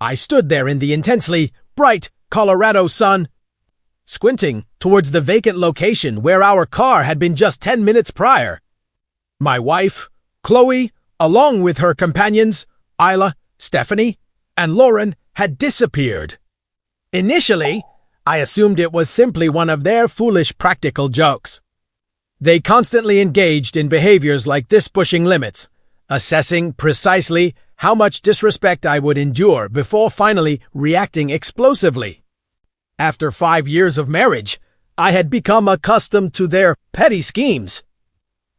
I stood there in the intensely bright Colorado sun, squinting towards the vacant location where our car had been just 10 minutes prior. My wife, Chloe, along with her companions, Isla, Stephanie, and Lauren, had disappeared. Initially, I assumed it was simply one of their foolish practical jokes. They constantly engaged in behaviors like this, pushing limits, assessing precisely how much disrespect I would endure before finally reacting explosively. After 5 years of marriage, I had become accustomed to their petty schemes.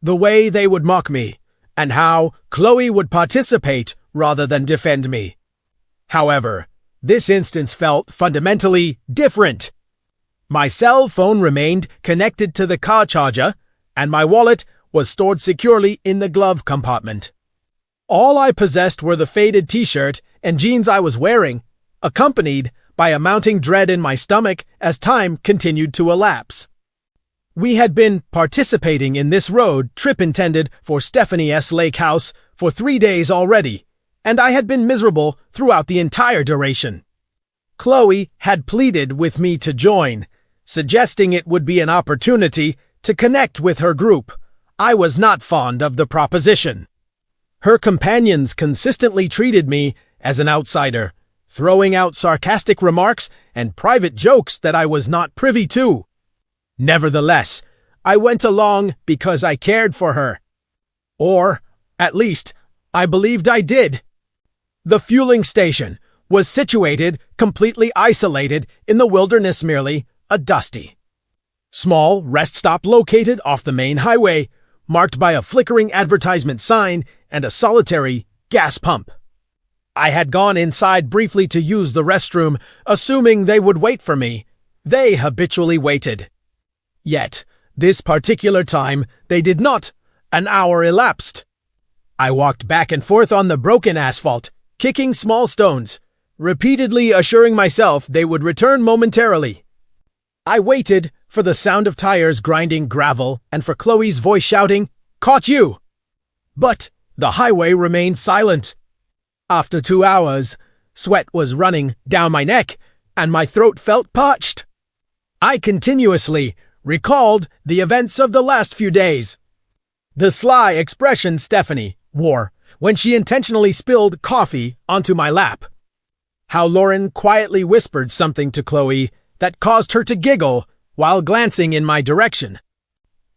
The way they would mock me, and how Chloe would participate rather than defend me. However, this instance felt fundamentally different. My cell phone remained connected to the car charger, and my wallet was stored securely in the glove compartment. All I possessed were the faded t-shirt and jeans I was wearing, accompanied by a mounting dread in my stomach as time continued to elapse. We had been participating in this road trip intended for Stephanie S. Lake House for 3 days already, and I had been miserable throughout the entire duration. Chloe had pleaded with me to join, suggesting it would be an opportunity to connect with her group. I was not fond of the proposition. Her companions consistently treated me as an outsider, throwing out sarcastic remarks and private jokes that I was not privy to. Nevertheless, I went along because I cared for her. Or, at least, I believed I did. The fueling station was situated completely isolated in the wilderness, merely a dusty, small rest stop located off the main highway, marked by a flickering advertisement sign and a solitary gas pump. I had gone inside briefly to use the restroom, assuming they would wait for me. They habitually waited. Yet, this particular time, they did not. An hour elapsed. I walked back and forth on the broken asphalt, kicking small stones, repeatedly assuring myself they would return momentarily. I waited for the sound of tires grinding gravel and for Chloe's voice shouting, "Caught you!" But the highway remained silent. After 2 hours, sweat was running down my neck and my throat felt parched. I continuously recalled the events of the last few days. The sly expression Stephanie wore when she intentionally spilled coffee onto my lap. How Lauren quietly whispered something to Chloe that caused her to giggle while glancing in my direction.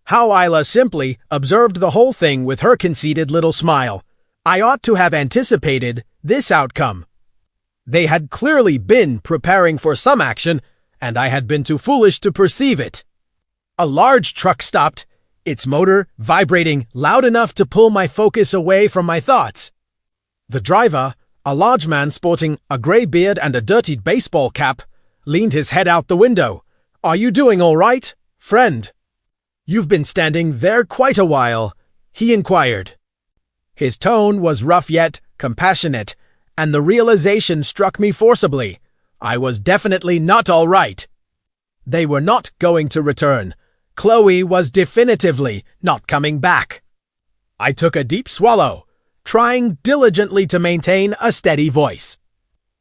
How Isla simply observed the whole thing with her conceited little smile. I ought to have anticipated this outcome. They had clearly been preparing for some action, and I had been too foolish to perceive it. A large truck stopped, its motor vibrating loud enough to pull my focus away from my thoughts. The driver, a large man sporting a gray beard and a dirty baseball cap, leaned his head out the window. "Are you doing all right, friend?" "You've been standing there quite a while," he inquired. His tone was rough yet compassionate, and the realization struck me forcibly. I was definitely not all right. They were not going to return. Chloe was definitively not coming back. I took a deep swallow, trying diligently to maintain a steady voice.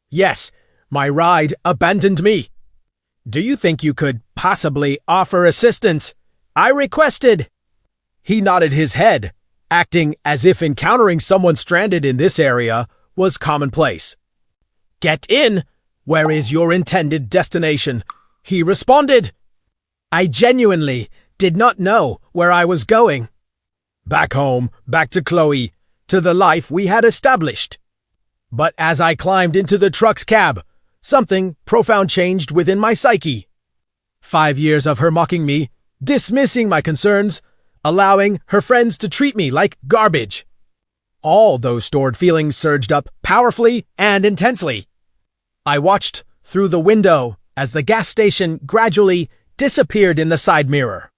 "Yes, my ride abandoned me. Do you think you could possibly offer assistance?" I requested. He nodded his head, acting as if encountering someone stranded in this area was commonplace. "Get in! Where is your intended destination?" he responded. I genuinely did not know where I was going. Back home, back to Chloe, to the life we had established. But as I climbed into the truck's cab, something profound changed within my psyche. 5 years of her mocking me, dismissing my concerns, allowing her friends to treat me like garbage. All those stored feelings surged up powerfully and intensely. I watched through the window as the gas station gradually disappeared in the side mirror.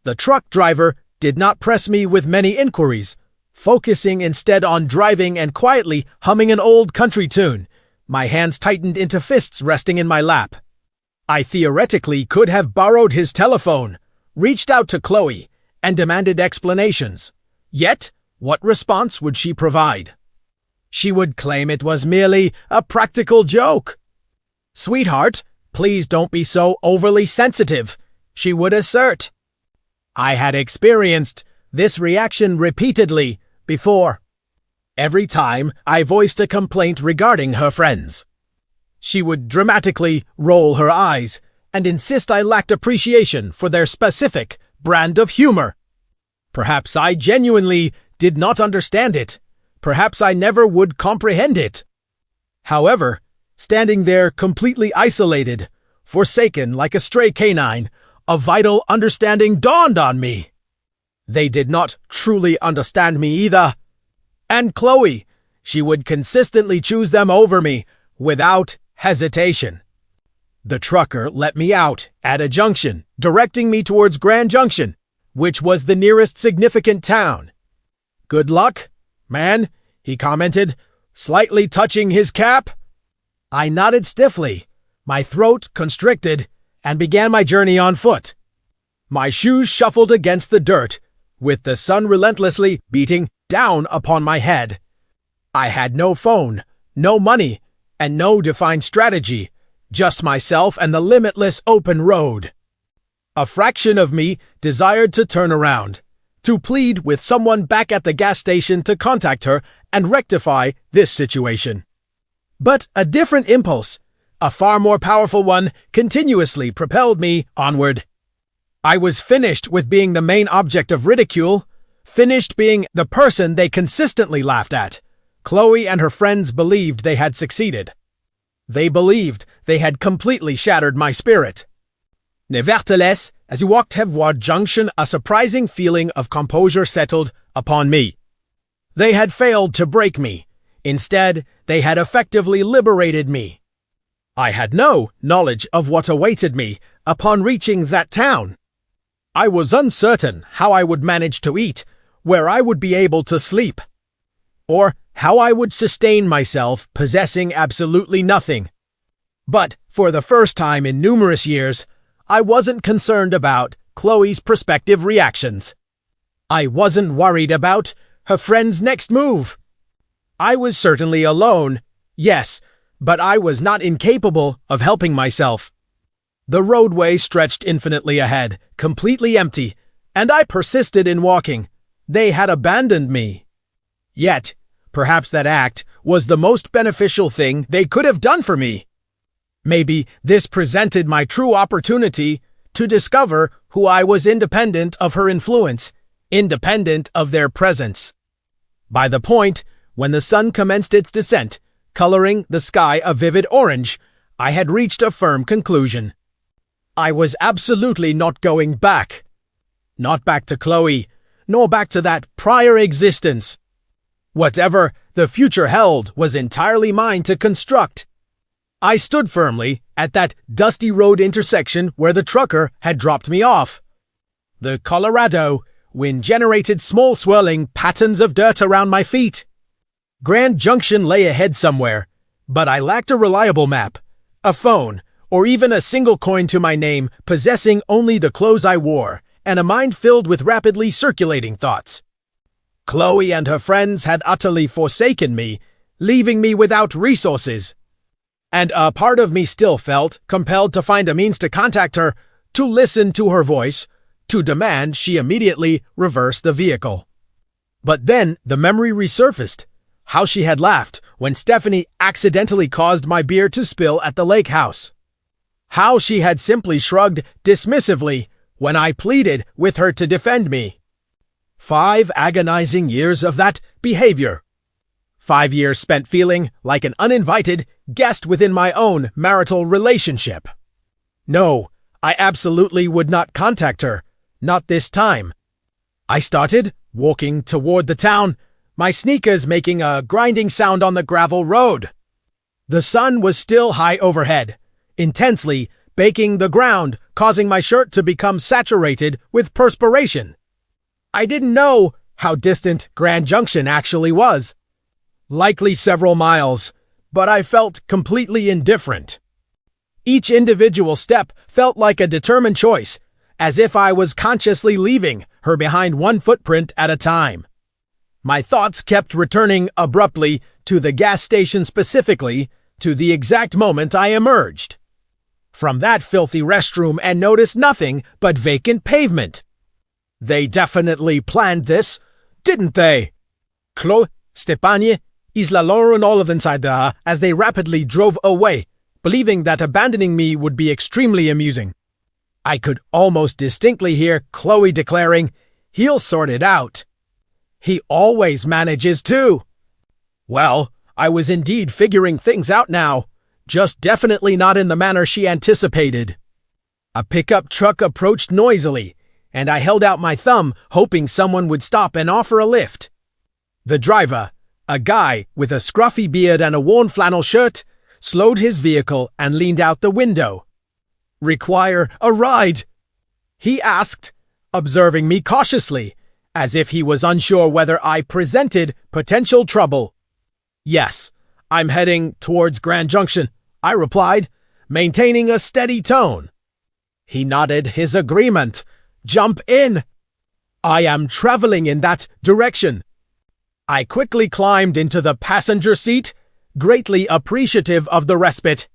The truck driver did not press me with many inquiries, focusing instead on driving and quietly humming an old country tune. My hands tightened into fists resting in my lap. I theoretically could have borrowed his telephone, reached out to Chloe, and demanded explanations. Yet, what response would she provide? She would claim it was merely a practical joke. "Sweetheart, please don't be so overly sensitive," she would assert. I had experienced this reaction repeatedly before. Every time I voiced a complaint regarding her friends, she would dramatically roll her eyes and insist I lacked appreciation for their specific brand of humor. Perhaps I genuinely did not understand it. Perhaps I never would comprehend it. However, standing there completely isolated, forsaken like a stray canine, a vital understanding dawned on me. They did not truly understand me either. And Chloe, she would consistently choose them over me without hesitation. The trucker let me out at a junction, directing me towards Grand Junction, which was the nearest significant town. "Good luck, man," he commented, slightly touching his cap. I nodded stiffly, my throat constricted, and began my journey on foot. My shoes shuffled against the dirt, with the sun relentlessly beating down upon my head. I had no phone, no money, and no defined strategy, just myself and the limitless open road. A fraction of me desired to turn around, to plead with someone back at the gas station to contact her and rectify this situation. But a different impulse, a far more powerful one, continuously propelled me onward. I was finished with being the main object of ridicule, finished being the person they consistently laughed at. Chloe and her friends believed they had succeeded. They believed they had completely shattered my spirit. Nevertheless, as we walked toward Junction, a surprising feeling of composure settled upon me. They had failed to break me. Instead, they had effectively liberated me. I had no knowledge of what awaited me upon reaching that town. I was uncertain how I would manage to eat, where I would be able to sleep, or how I would sustain myself possessing absolutely nothing. But for the first time in numerous years, I wasn't concerned about Chloe's prospective reactions. I wasn't worried about her friend's next move. I was certainly alone, yes, but I was not incapable of helping myself. The roadway stretched infinitely ahead, completely empty, and I persisted in walking. They had abandoned me. Yet, perhaps that act was the most beneficial thing they could have done for me. Maybe this presented my true opportunity to discover who I was independent of her influence, independent of their presence. By the point when the sun commenced its descent, coloring the sky a vivid orange, I had reached a firm conclusion. I was absolutely not going back. Not back to Chloe, nor back to that prior existence. Whatever the future held was entirely mine to construct. I stood firmly at that dusty road intersection where the trucker had dropped me off. The Colorado wind generated small swirling patterns of dirt around my feet. Grand Junction lay ahead somewhere, but I lacked a reliable map, a phone, or even a single coin to my name, possessing only the clothes I wore, and a mind filled with rapidly circulating thoughts. Chloe and her friends had utterly forsaken me, leaving me without resources. And a part of me still felt compelled to find a means to contact her, to listen to her voice, to demand she immediately reverse the vehicle. But then the memory resurfaced, how she had laughed when Stephanie accidentally caused my beer to spill at the lake house. How she had simply shrugged dismissively when I pleaded with her to defend me. 5 agonizing years of that behavior. 5 years spent feeling like an uninvited guest within my own marital relationship. No, I absolutely would not contact her, not this time. I started walking toward the town, my sneakers making a grinding sound on the gravel road. The sun was still high overhead, intensely baking the ground, causing my shirt to become saturated with perspiration. I didn't know how distant Grand Junction actually was. Likely several miles, but I felt completely indifferent. Each individual step felt like a determined choice, as if I was consciously leaving her behind one footprint at a time. My thoughts kept returning abruptly to the gas station specifically, to the exact moment I emerged from that filthy restroom and noticed nothing but vacant pavement. They definitely planned this, didn't they? Chloe, Stepanie, Isla and all of inside there as they rapidly drove away, believing that abandoning me would be extremely amusing. I could almost distinctly hear Chloe declaring, "He'll sort it out." He always manages to. Well, I was indeed figuring things out now, just definitely not in the manner she anticipated. A pickup truck approached noisily, and I held out my thumb, hoping someone would stop and offer a lift. The driver, a guy with a scruffy beard and a worn flannel shirt, slowed his vehicle and leaned out the window. "Require a ride?" he asked, observing me cautiously, as if he was unsure whether I presented potential trouble. "Yes, I'm heading towards Grand Junction," I replied, maintaining a steady tone. He nodded his agreement. "Jump in." "I am traveling in that direction." I quickly climbed into the passenger seat, greatly appreciative of the respite.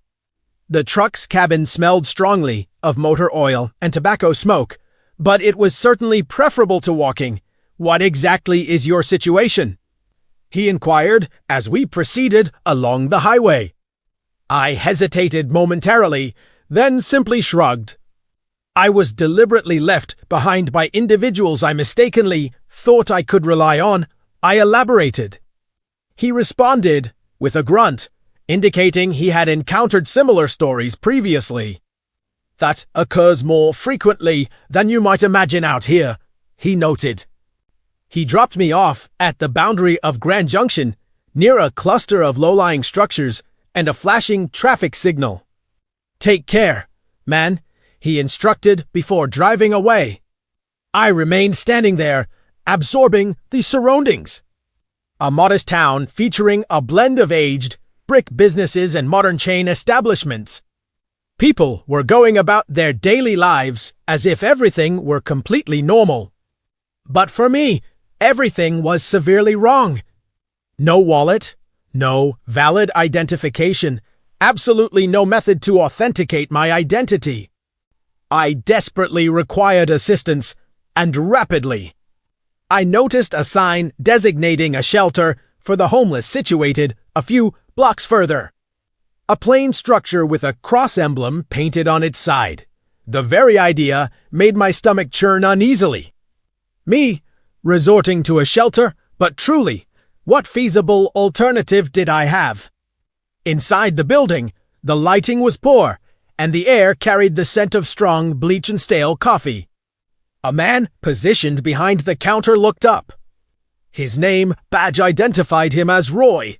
The truck's cabin smelled strongly of motor oil and tobacco smoke, but it was certainly preferable to walking. "What exactly is your situation?" he inquired as we proceeded along the highway. I hesitated momentarily, then simply shrugged. I was deliberately left behind by individuals I mistakenly thought I could rely on. I elaborated. He responded with a grunt, indicating he had encountered similar stories previously. "That occurs more frequently than you might imagine out here," he noted. He dropped me off at the boundary of Grand Junction, near a cluster of low-lying structures and a flashing traffic signal. "Take care, man," he instructed before driving away. I remained standing there, absorbing the surroundings. A modest town featuring a blend of aged, brick businesses and modern chain establishments. People were going about their daily lives as if everything were completely normal. But for me, everything was severely wrong. No wallet, no valid identification, absolutely no method to authenticate my identity. I desperately required assistance, and rapidly. I noticed a sign designating a shelter for the homeless situated a few blocks further. A plain structure with a cross emblem painted on its side. The very idea made my stomach churn uneasily. Me, resorting to a shelter, but truly, what feasible alternative did I have? Inside the building, the lighting was poor, and the air carried the scent of strong bleach and stale coffee. A man positioned behind the counter looked up. His name badge identified him as Roy.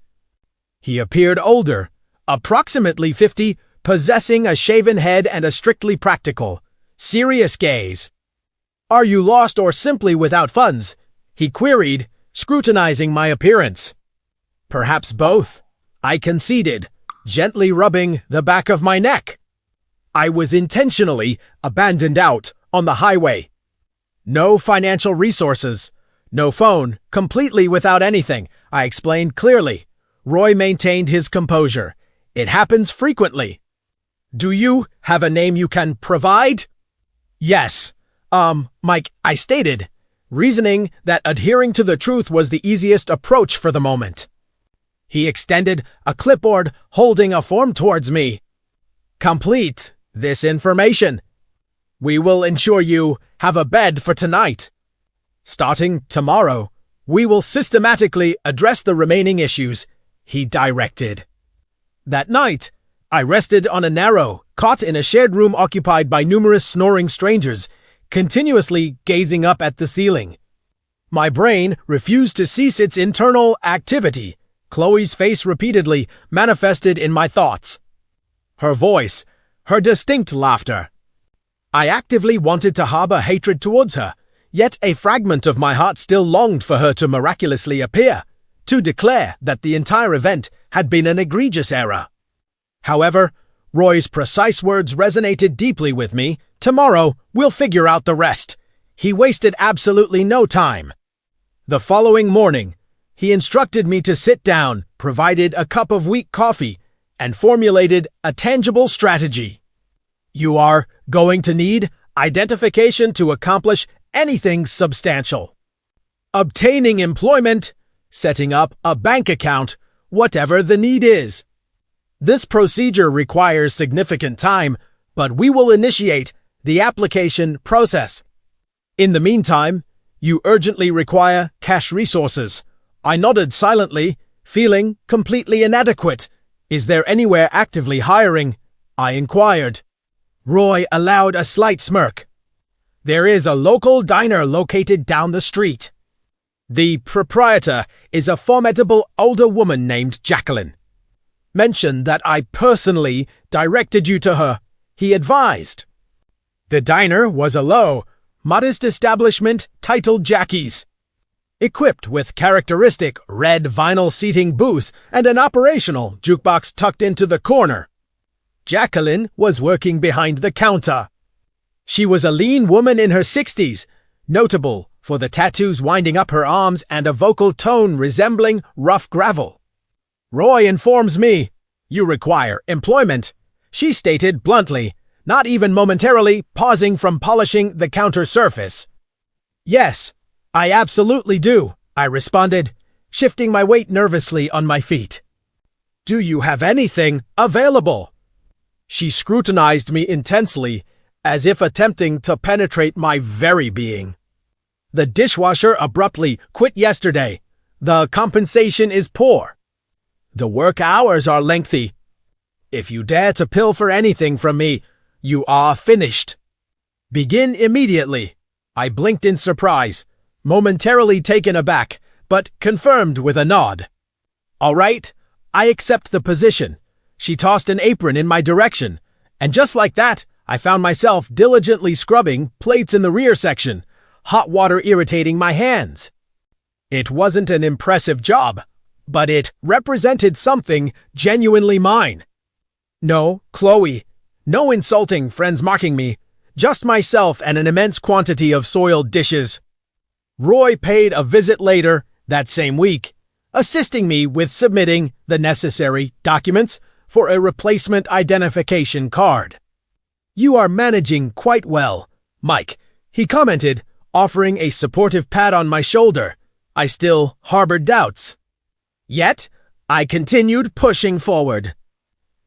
He appeared older, approximately 50, possessing a shaven head and a strictly practical, serious gaze. "Are you lost or simply without funds?" he queried, scrutinizing my appearance. "Perhaps both," I conceded, gently rubbing the back of my neck. I was intentionally abandoned out on the highway. No financial resources, no phone, completely without anything, I explained clearly. Roy maintained his composure. "It happens frequently." "Do you have a name you can provide?" "Yes. Mike," I stated, reasoning that adhering to the truth was the easiest approach for the moment. He extended a clipboard holding a form towards me. "Complete this information. We will ensure you have a bed for tonight. Starting tomorrow, we will systematically address the remaining issues," he directed. That night, I rested on a narrow cot in a shared room occupied by numerous snoring strangers, continuously gazing up at the ceiling. My brain refused to cease its internal activity. Chloe's face repeatedly manifested in my thoughts. Her voice, her distinct laughter. I actively wanted to harbor hatred towards her, yet a fragment of my heart still longed for her to miraculously appear, to declare that the entire event had been an egregious error. However, Roy's precise words resonated deeply with me. "Tomorrow, we'll figure out the rest." He wasted absolutely no time. The following morning, He instructed me to sit down, provided a cup of weak coffee, and formulated a tangible strategy. You are going to need identification to accomplish anything substantial. Obtaining employment, setting up a bank account, whatever the need is. This procedure requires significant time, but we will initiate the application process. In the meantime, you urgently require cash resources. I nodded silently, feeling completely inadequate. Is there anywhere actively hiring? I inquired. Roy allowed a slight smirk. There is a local diner located down the street. The proprietor is a formidable older woman named Jacqueline. Mention that I personally directed you to her, he advised. The diner was a low, modest establishment titled Jackie's, equipped with characteristic red vinyl seating booth and an operational jukebox tucked into the corner. Jacqueline was working behind the counter. She was a lean woman in her 60s, notable for the tattoos winding up her arms and a vocal tone resembling rough gravel. Roy informs me, "You require employment," she stated bluntly, not even momentarily pausing from polishing the counter surface. "Yes, I absolutely do," I responded, shifting my weight nervously on my feet. "Do you have anything available?" She scrutinized me intensely, as if attempting to penetrate my very being. "The dishwasher abruptly quit yesterday. The compensation is poor. The work hours are lengthy. If you dare to pilfer anything from me, you are finished. Begin immediately." I blinked in surprise, momentarily taken aback, but confirmed with a nod. "All right, I accept the position." She tossed an apron in my direction, and just like that, I found myself diligently scrubbing plates in the rear section, hot water irritating my hands. It wasn't an impressive job, but it represented something genuinely mine. No, Chloe, no insulting friends mocking me, just myself and an immense quantity of soiled dishes. Roy paid a visit later, that same week, assisting me with submitting the necessary documents for a replacement identification card. "You are managing quite well, Mike," he commented, offering a supportive pat on my shoulder. I still harbored doubts. Yet, I continued pushing forward.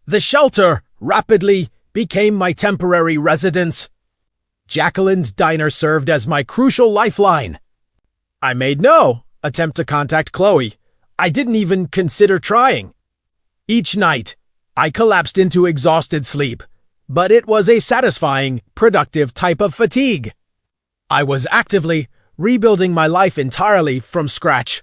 The shelter rapidly became my temporary residence. Jacqueline's diner served as my crucial lifeline. I made no attempt to contact Chloe. I didn't even consider trying. Each night, I collapsed into exhausted sleep, but it was a satisfying, productive type of fatigue. I was actively rebuilding my life entirely from scratch,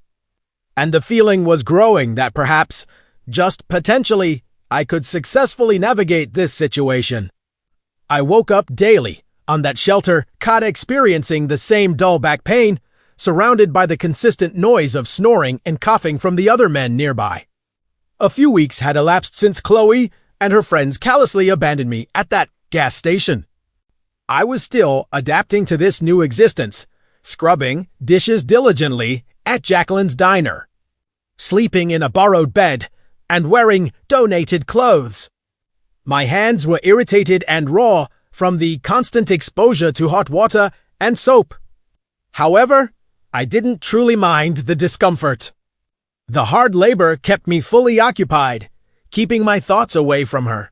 and the feeling was growing that perhaps, just potentially, I could successfully navigate this situation. I woke up daily on that shelter cot experiencing the same dull back pain, surrounded by the consistent noise of snoring and coughing from the other men nearby. A few weeks had elapsed since Chloe and her friends callously abandoned me at that gas station. I was still adapting to this new existence, scrubbing dishes diligently at Jacqueline's diner, sleeping in a borrowed bed, and wearing donated clothes. My hands were irritated and raw from the constant exposure to hot water and soap. However, I didn't truly mind the discomfort. The hard labor kept me fully occupied, keeping my thoughts away from her.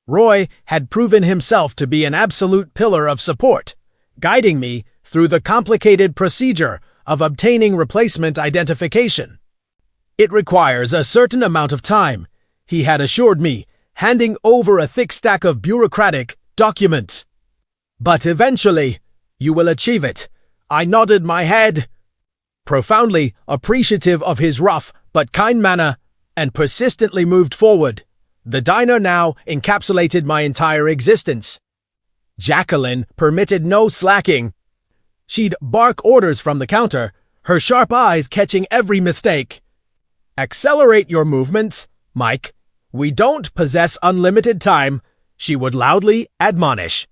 Roy had proven himself to be an absolute pillar of support, guiding me through the complicated procedure of obtaining replacement identification. It requires a certain amount of time, he had assured me, handing over a thick stack of bureaucratic documents. But eventually, you will achieve it. I nodded my head, profoundly appreciative of his rough but kind manner, and persistently moved forward. The diner now encapsulated my entire existence. Jacqueline permitted no slacking. She'd bark orders from the counter, her sharp eyes catching every mistake. "Accelerate your movements, Mike. We don't possess unlimited time," she would loudly admonish.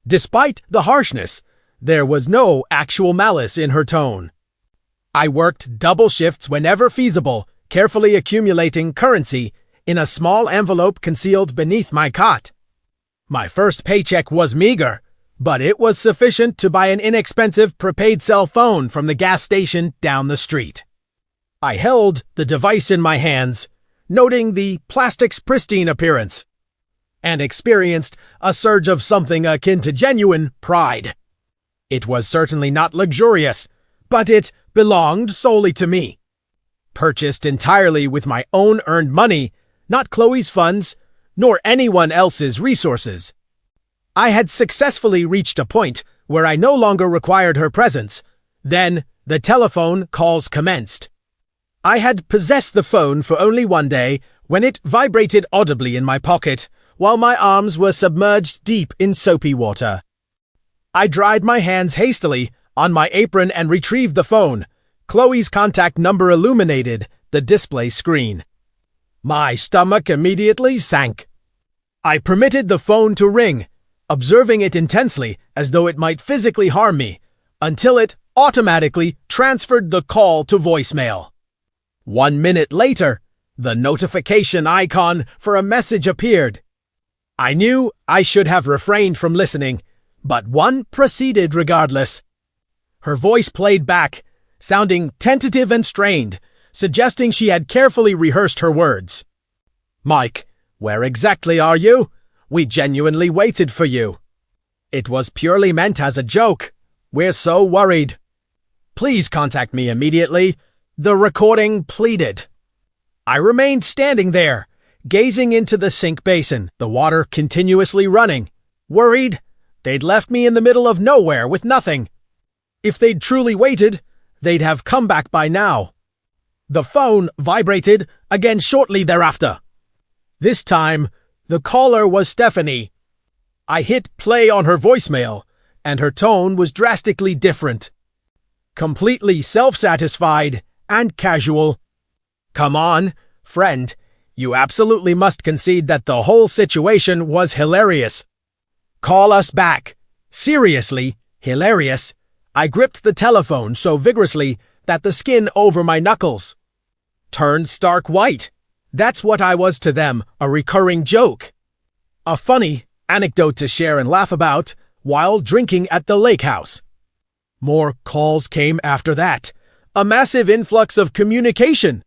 Despite the harshness, there was no actual malice in her tone. I worked double shifts whenever feasible, carefully accumulating currency in a small envelope concealed beneath my cot. My first paycheck was meager, but it was sufficient to buy an inexpensive prepaid cell phone from the gas station down the street. I held the device in my hands, noting the plastic's pristine appearance, and experienced a surge of something akin to genuine pride. It was certainly not luxurious, but it belonged solely to me. Purchased entirely with my own earned money, not Chloe's funds, nor anyone else's resources. I had successfully reached a point where I no longer required her presence. Then the telephone calls commenced. I had possessed the phone for only one day when it vibrated audibly in my pocket while my arms were submerged deep in soapy water. I dried my hands hastily on my apron and retrieved the phone. Chloe's contact number illuminated the display screen. My stomach immediately sank. I permitted the phone to ring, observing it intensely as though it might physically harm me, until it automatically transferred the call to voicemail. 1 minute later, the notification icon for a message appeared. I knew I should have refrained from listening, but one proceeded regardless. Her voice played back, sounding tentative and strained, suggesting she had carefully rehearsed her words. "Mike, where exactly are you? We genuinely waited for you. It was purely meant as a joke. We're so worried. Please contact me immediately," the recording pleaded. I remained standing there, gazing into the sink basin, the water continuously running. Worried, they'd left me in the middle of nowhere with nothing. If they'd truly waited, they'd have come back by now. The phone vibrated again shortly thereafter. This time, the caller was Stephanie. I hit play on her voicemail, and her tone was drastically different. Completely self-satisfied and casual. "Come on, friend. You absolutely must concede that the whole situation was hilarious. Call us back. Seriously, hilarious." I gripped the telephone so vigorously that the skin over my knuckles turned stark white. That's what I was to them, a recurring joke. A funny anecdote to share and laugh about while drinking at the lake house. More calls came after that. A massive influx of communication.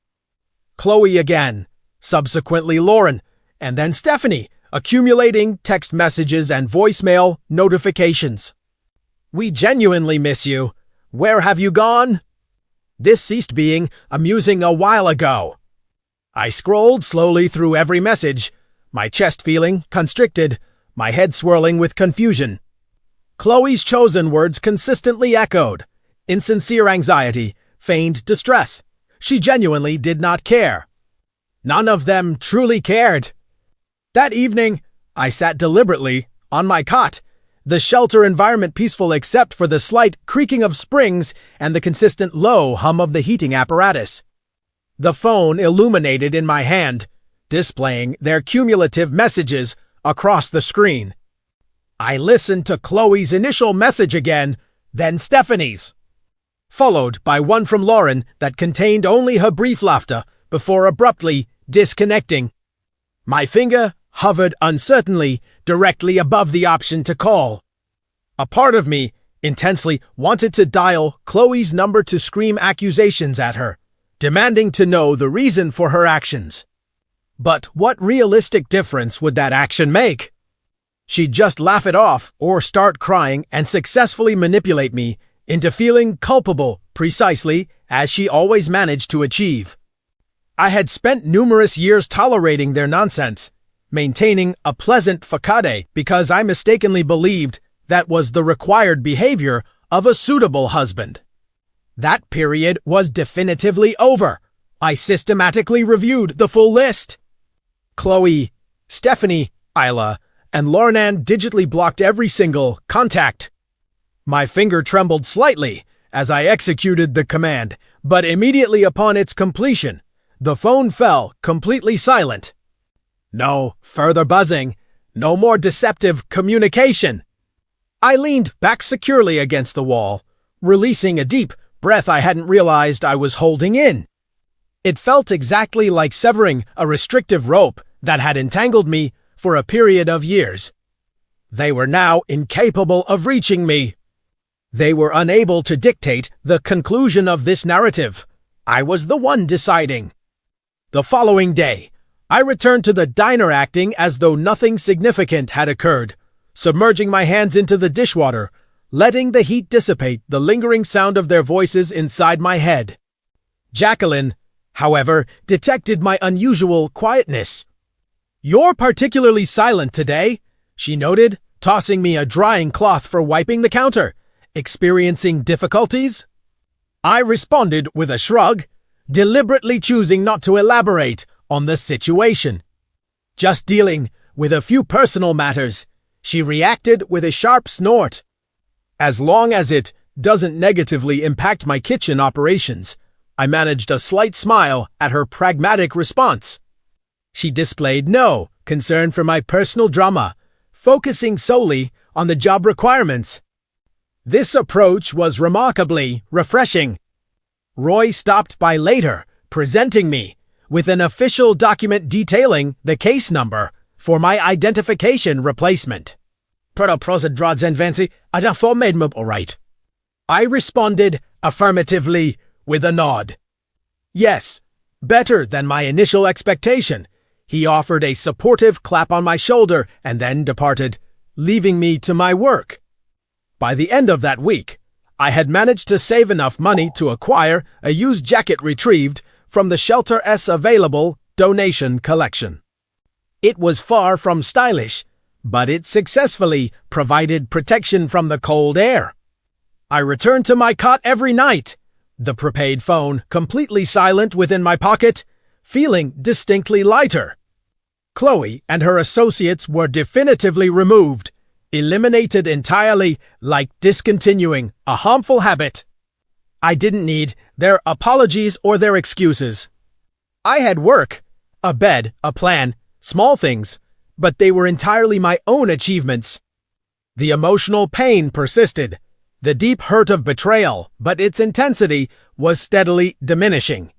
Chloe again, subsequently Lauren, and then Stephanie, accumulating text messages and voicemail notifications. "We genuinely miss you. Where have you gone?" This ceased being amusing a while ago. I scrolled slowly through every message, my chest feeling constricted, my head swirling with confusion. Chloe's chosen words consistently echoed: insincere anxiety, feigned distress. She genuinely did not care. None of them truly cared. That evening, I sat deliberately on my cot, the shelter environment peaceful except for the slight creaking of springs and the consistent low hum of the heating apparatus. The phone illuminated in my hand, displaying their cumulative messages across the screen. I listened to Chloe's initial message again, then Stephanie's, followed by one from Lauren that contained only her brief laughter before abruptly disconnecting. My finger hovered uncertainly directly above the option to call. A part of me intensely wanted to dial Chloe's number to scream accusations at her, demanding to know the reason for her actions. But what realistic difference would that action make? She'd just laugh it off or start crying and successfully manipulate me into feeling culpable precisely as she always managed to achieve. I had spent numerous years tolerating their nonsense, maintaining a pleasant facade because I mistakenly believed that was the required behavior of a suitable husband. That period was definitively over. I systematically reviewed the full list. Chloe, Stephanie, Isla, and Lauren digitally blocked every single contact. My finger trembled slightly as I executed the command, but immediately upon its completion, the phone fell completely silent. No further buzzing, no more deceptive communication. I leaned back securely against the wall, releasing a deep, breath I hadn't realized I was holding in. It felt exactly like severing a restrictive rope that had entangled me for a period of years. They were now incapable of reaching me. They were unable to dictate the conclusion of this narrative. I was the one deciding. The following day, I returned to the diner acting as though nothing significant had occurred, submerging my hands into the dishwater, letting the heat dissipate the lingering sound of their voices inside my head. Jacqueline, however, detected my unusual quietness. "You're particularly silent today," she noted, tossing me a drying cloth for wiping the counter. "Experiencing difficulties?" I responded with a shrug, deliberately choosing not to elaborate on the situation. "Just dealing with a few personal matters," she reacted with a sharp snort. "As long as it doesn't negatively impact my kitchen operations," I managed a slight smile at her pragmatic response. She displayed no concern for my personal drama, focusing solely on the job requirements. This approach was remarkably refreshing. Roy stopped by later, presenting me with an official document detailing the case number for my identification replacement. All right. I responded affirmatively with a nod. Yes, better than my initial expectation. He offered a supportive clap on my shoulder and then departed, leaving me to my work. By the end of that week, I had managed to save enough money to acquire a used jacket retrieved from the Shelter's available donation collection. It was far from stylish, but it successfully provided protection from the cold air. I returned to my cot every night, the prepaid phone completely silent within my pocket, feeling distinctly lighter. Chloe and her associates were definitively removed, eliminated entirely, like discontinuing a harmful habit. I didn't need their apologies or their excuses. I had work, a bed, a plan, small things, but they were entirely my own achievements. The emotional pain persisted, the deep hurt of betrayal, but its intensity was steadily diminishing.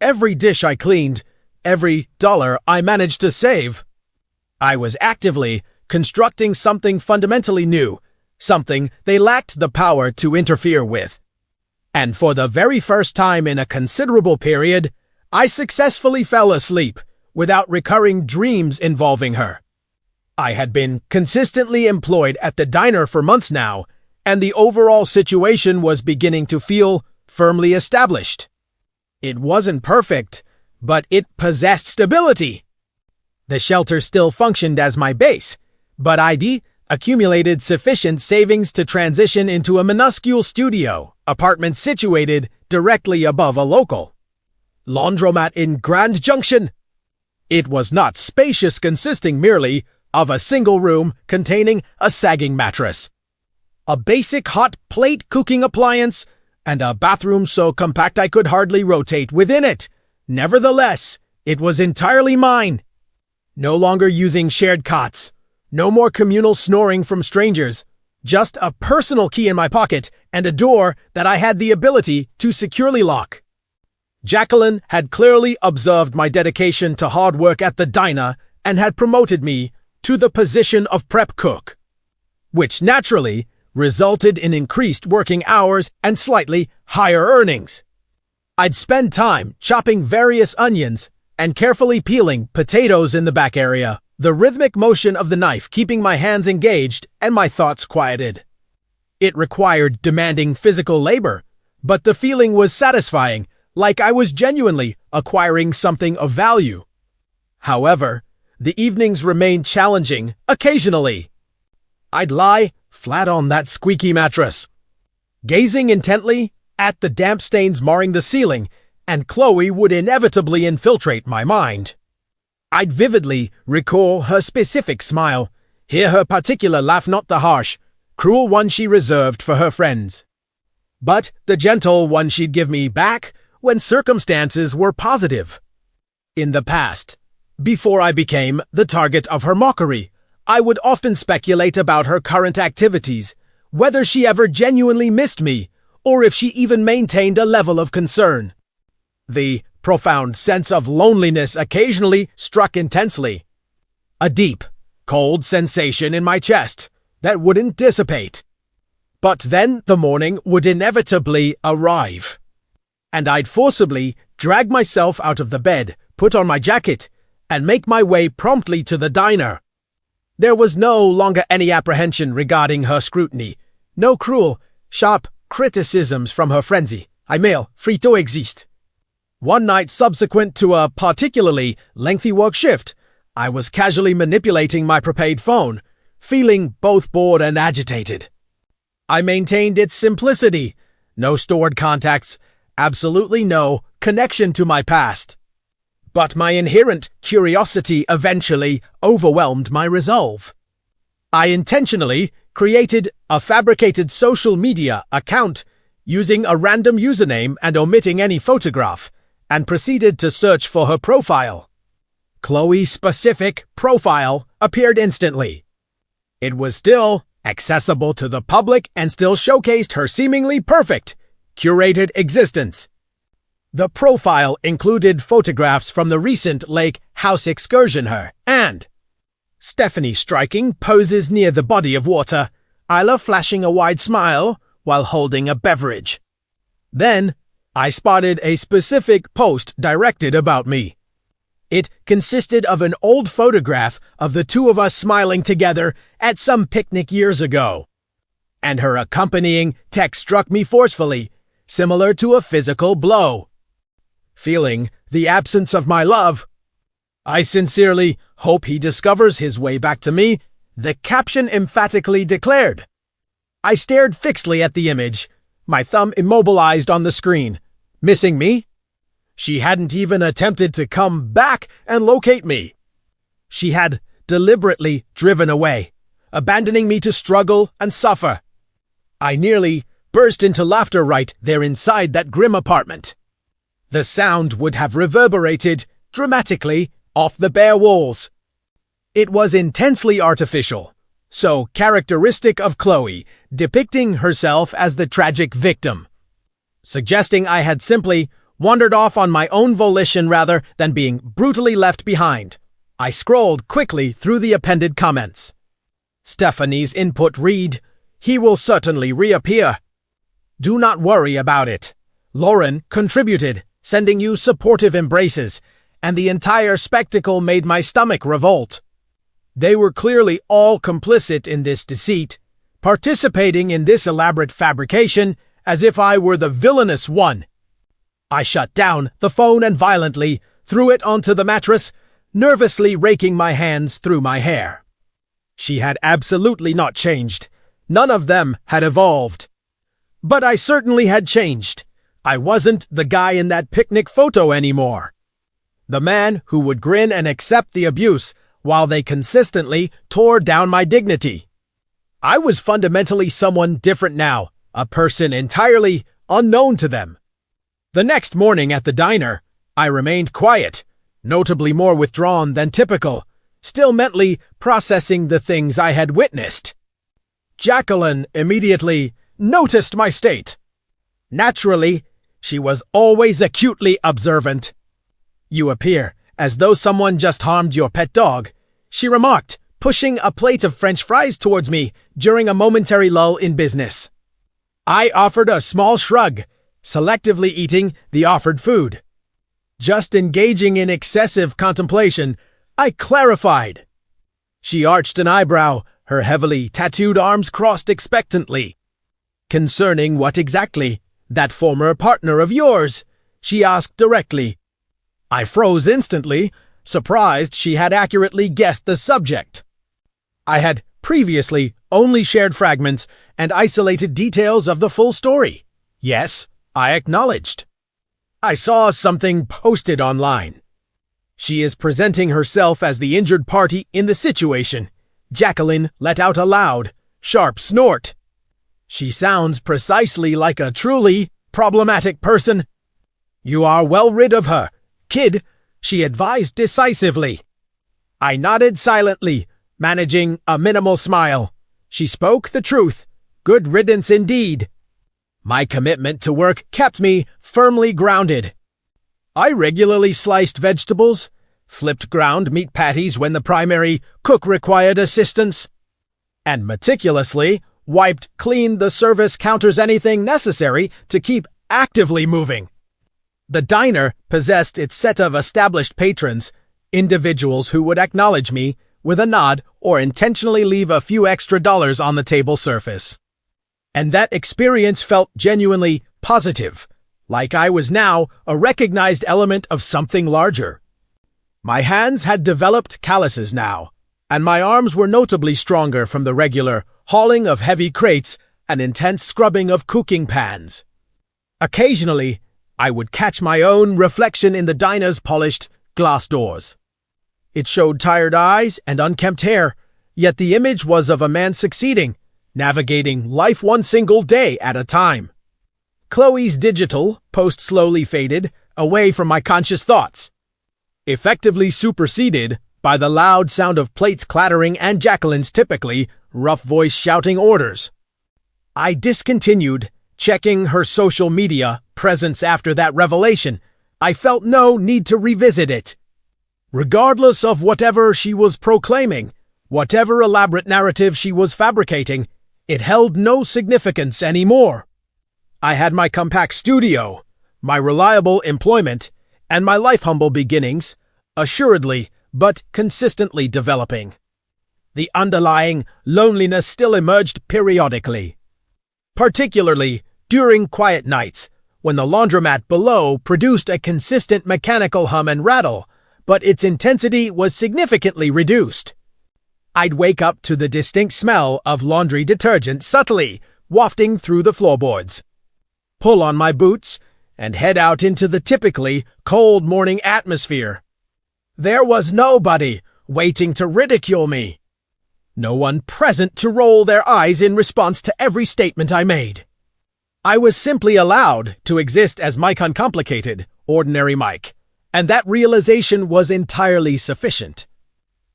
Every dish I cleaned, every dollar I managed to save. I was actively constructing something fundamentally new, something they lacked the power to interfere with. And for the very first time in a considerable period, I successfully fell asleep without recurring dreams involving her. I had been consistently employed at the diner for months now, and the overall situation was beginning to feel firmly established. It wasn't perfect, but it possessed stability. The shelter still functioned as my base, but I'd accumulated sufficient savings to transition into a minuscule studio apartment situated directly above a local laundromat in Grand Junction. It was not spacious, consisting merely of a single room containing a sagging mattress, a basic hot plate cooking appliance, and a bathroom so compact I could hardly rotate within it. Nevertheless, it was entirely mine. No longer using shared cots. No more communal snoring from strangers. Just a personal key in my pocket and a door that I had the ability to securely lock. Jacqueline had clearly observed my dedication to hard work at the diner and had promoted me to the position of prep cook, which naturally resulted in increased working hours and slightly higher earnings. I'd spend time chopping various onions and carefully peeling potatoes in the back area, the rhythmic motion of the knife keeping my hands engaged and my thoughts quieted. It required demanding physical labor, but the feeling was satisfying, like I was genuinely acquiring something of value. However, the evenings remained challenging occasionally. I'd lie flat on that squeaky mattress, gazing intently at the damp stains marring the ceiling, and Chloe would inevitably infiltrate my mind. I'd vividly recall her specific smile, hear her particular laugh, not the harsh, cruel one she reserved for her friends, but the gentle one she'd give me back when circumstances were positive. In the past, before I became the target of her mockery, I would often speculate about her current activities, whether she ever genuinely missed me, or if she even maintained a level of concern. The profound sense of loneliness occasionally struck intensely. A deep, cold sensation in my chest that wouldn't dissipate. But then the morning would inevitably arrive, and I'd forcibly drag myself out of the bed, put on my jacket, and make my way promptly to the diner. There was no longer any apprehension regarding her scrutiny, no cruel, sharp criticisms from her frenzy. I mail, frito exist. One night subsequent to a particularly lengthy work shift, I was casually manipulating my prepaid phone, feeling both bored and agitated. I maintained its simplicity, no stored contacts, absolutely no connection to my past. But my inherent curiosity eventually overwhelmed my resolve. I intentionally created a fabricated social media account using a random username and omitting any photograph, and proceeded to search for her profile. Chloe's specific profile appeared instantly. It was still accessible to the public and still showcased her seemingly perfect, curated existence. The profile included photographs from the recent lake house excursion and Stephanie striking poses near the body of water, Isla flashing a wide smile while holding a beverage. Then, I spotted a specific post directed about me. It consisted of an old photograph of the two of us smiling together at some picnic years ago. And her accompanying text struck me forcefully, similar to a physical blow. Feeling the absence of my love, I sincerely hope he discovers his way back to me, the caption emphatically declared. I stared fixedly at the image, my thumb immobilized on the screen. Missing me? She hadn't even attempted to come back and locate me. She had deliberately driven away, abandoning me to struggle and suffer. I nearly burst into laughter right there inside that grim apartment. The sound would have reverberated dramatically off the bare walls. It was intensely artificial, so characteristic of Chloe, depicting herself as the tragic victim, suggesting I had simply wandered off on my own volition rather than being brutally left behind. I scrolled quickly through the appended comments. Stephanie's input read, "He will certainly reappear. Do not worry about it." Lauren contributed, sending you supportive embraces, and the entire spectacle made my stomach revolt. They were clearly all complicit in this deceit, participating in this elaborate fabrication as if I were the villainous one. I shut down the phone and violently threw it onto the mattress, nervously raking my hands through my hair. She had absolutely not changed. None of them had evolved. But I certainly had changed. I wasn't the guy in that picnic photo anymore. The man who would grin and accept the abuse while they consistently tore down my dignity. I was fundamentally someone different now, a person entirely unknown to them. The next morning at the diner, I remained quiet, notably more withdrawn than typical, still mentally processing the things I had witnessed. Jacqueline immediately noticed my state. Naturally, she was always acutely observant. "You appear as though someone just harmed your pet dog," she remarked, pushing a plate of French fries towards me during a momentary lull in business. I offered a small shrug, selectively eating the offered food. Just engaging in excessive contemplation, I clarified. She arched an eyebrow, her heavily tattooed arms crossed expectantly. "Concerning what exactly? That former partner of yours?" she asked directly. I froze instantly, surprised she had accurately guessed the subject. I had previously only shared fragments and isolated details of the full story. Yes, I acknowledged. I saw something posted online. She is presenting herself as the injured party in the situation. Jacqueline let out a loud, sharp snort. She sounds precisely like a truly problematic person. "You are well rid of her, kid," she advised decisively. I nodded silently, managing a minimal smile. She spoke the truth. Good riddance indeed. My commitment to work kept me firmly grounded. I regularly sliced vegetables, flipped ground meat patties when the primary cook required assistance, and meticulously wiped clean the service counters anything necessary to keep actively moving. The diner possessed its set of established patrons, individuals who would acknowledge me with a nod or intentionally leave a few extra dollars on the table surface. And that experience felt genuinely positive, like I was now a recognized element of something larger. My hands had developed calluses now, and my arms were notably stronger from the regular hauling of heavy crates and intense scrubbing of cooking pans. Occasionally, I would catch my own reflection in the diner's polished glass doors. It showed tired eyes and unkempt hair, yet the image was of a man succeeding, navigating life one single day at a time. Chloe's digital post slowly faded away from my conscious thoughts, effectively superseded by the loud sound of plates clattering and Jacqueline's typically rough voice shouting orders. I discontinued checking her social media presence after that revelation. I felt no need to revisit it. Regardless of whatever she was proclaiming, whatever elaborate narrative she was fabricating, it held no significance anymore. I had my compact studio, my reliable employment, and my life humble beginnings, assuredly but consistently developing. The underlying loneliness still emerged periodically, particularly during quiet nights when the laundromat below produced a consistent mechanical hum and rattle, but its intensity was significantly reduced. I'd wake up to the distinct smell of laundry detergent subtly wafting through the floorboards, pull on my boots, and head out into the typically cold morning atmosphere. There was nobody waiting to ridicule me. No one present to roll their eyes in response to every statement I made. I was simply allowed to exist as Mike Uncomplicated, ordinary Mike, and that realization was entirely sufficient.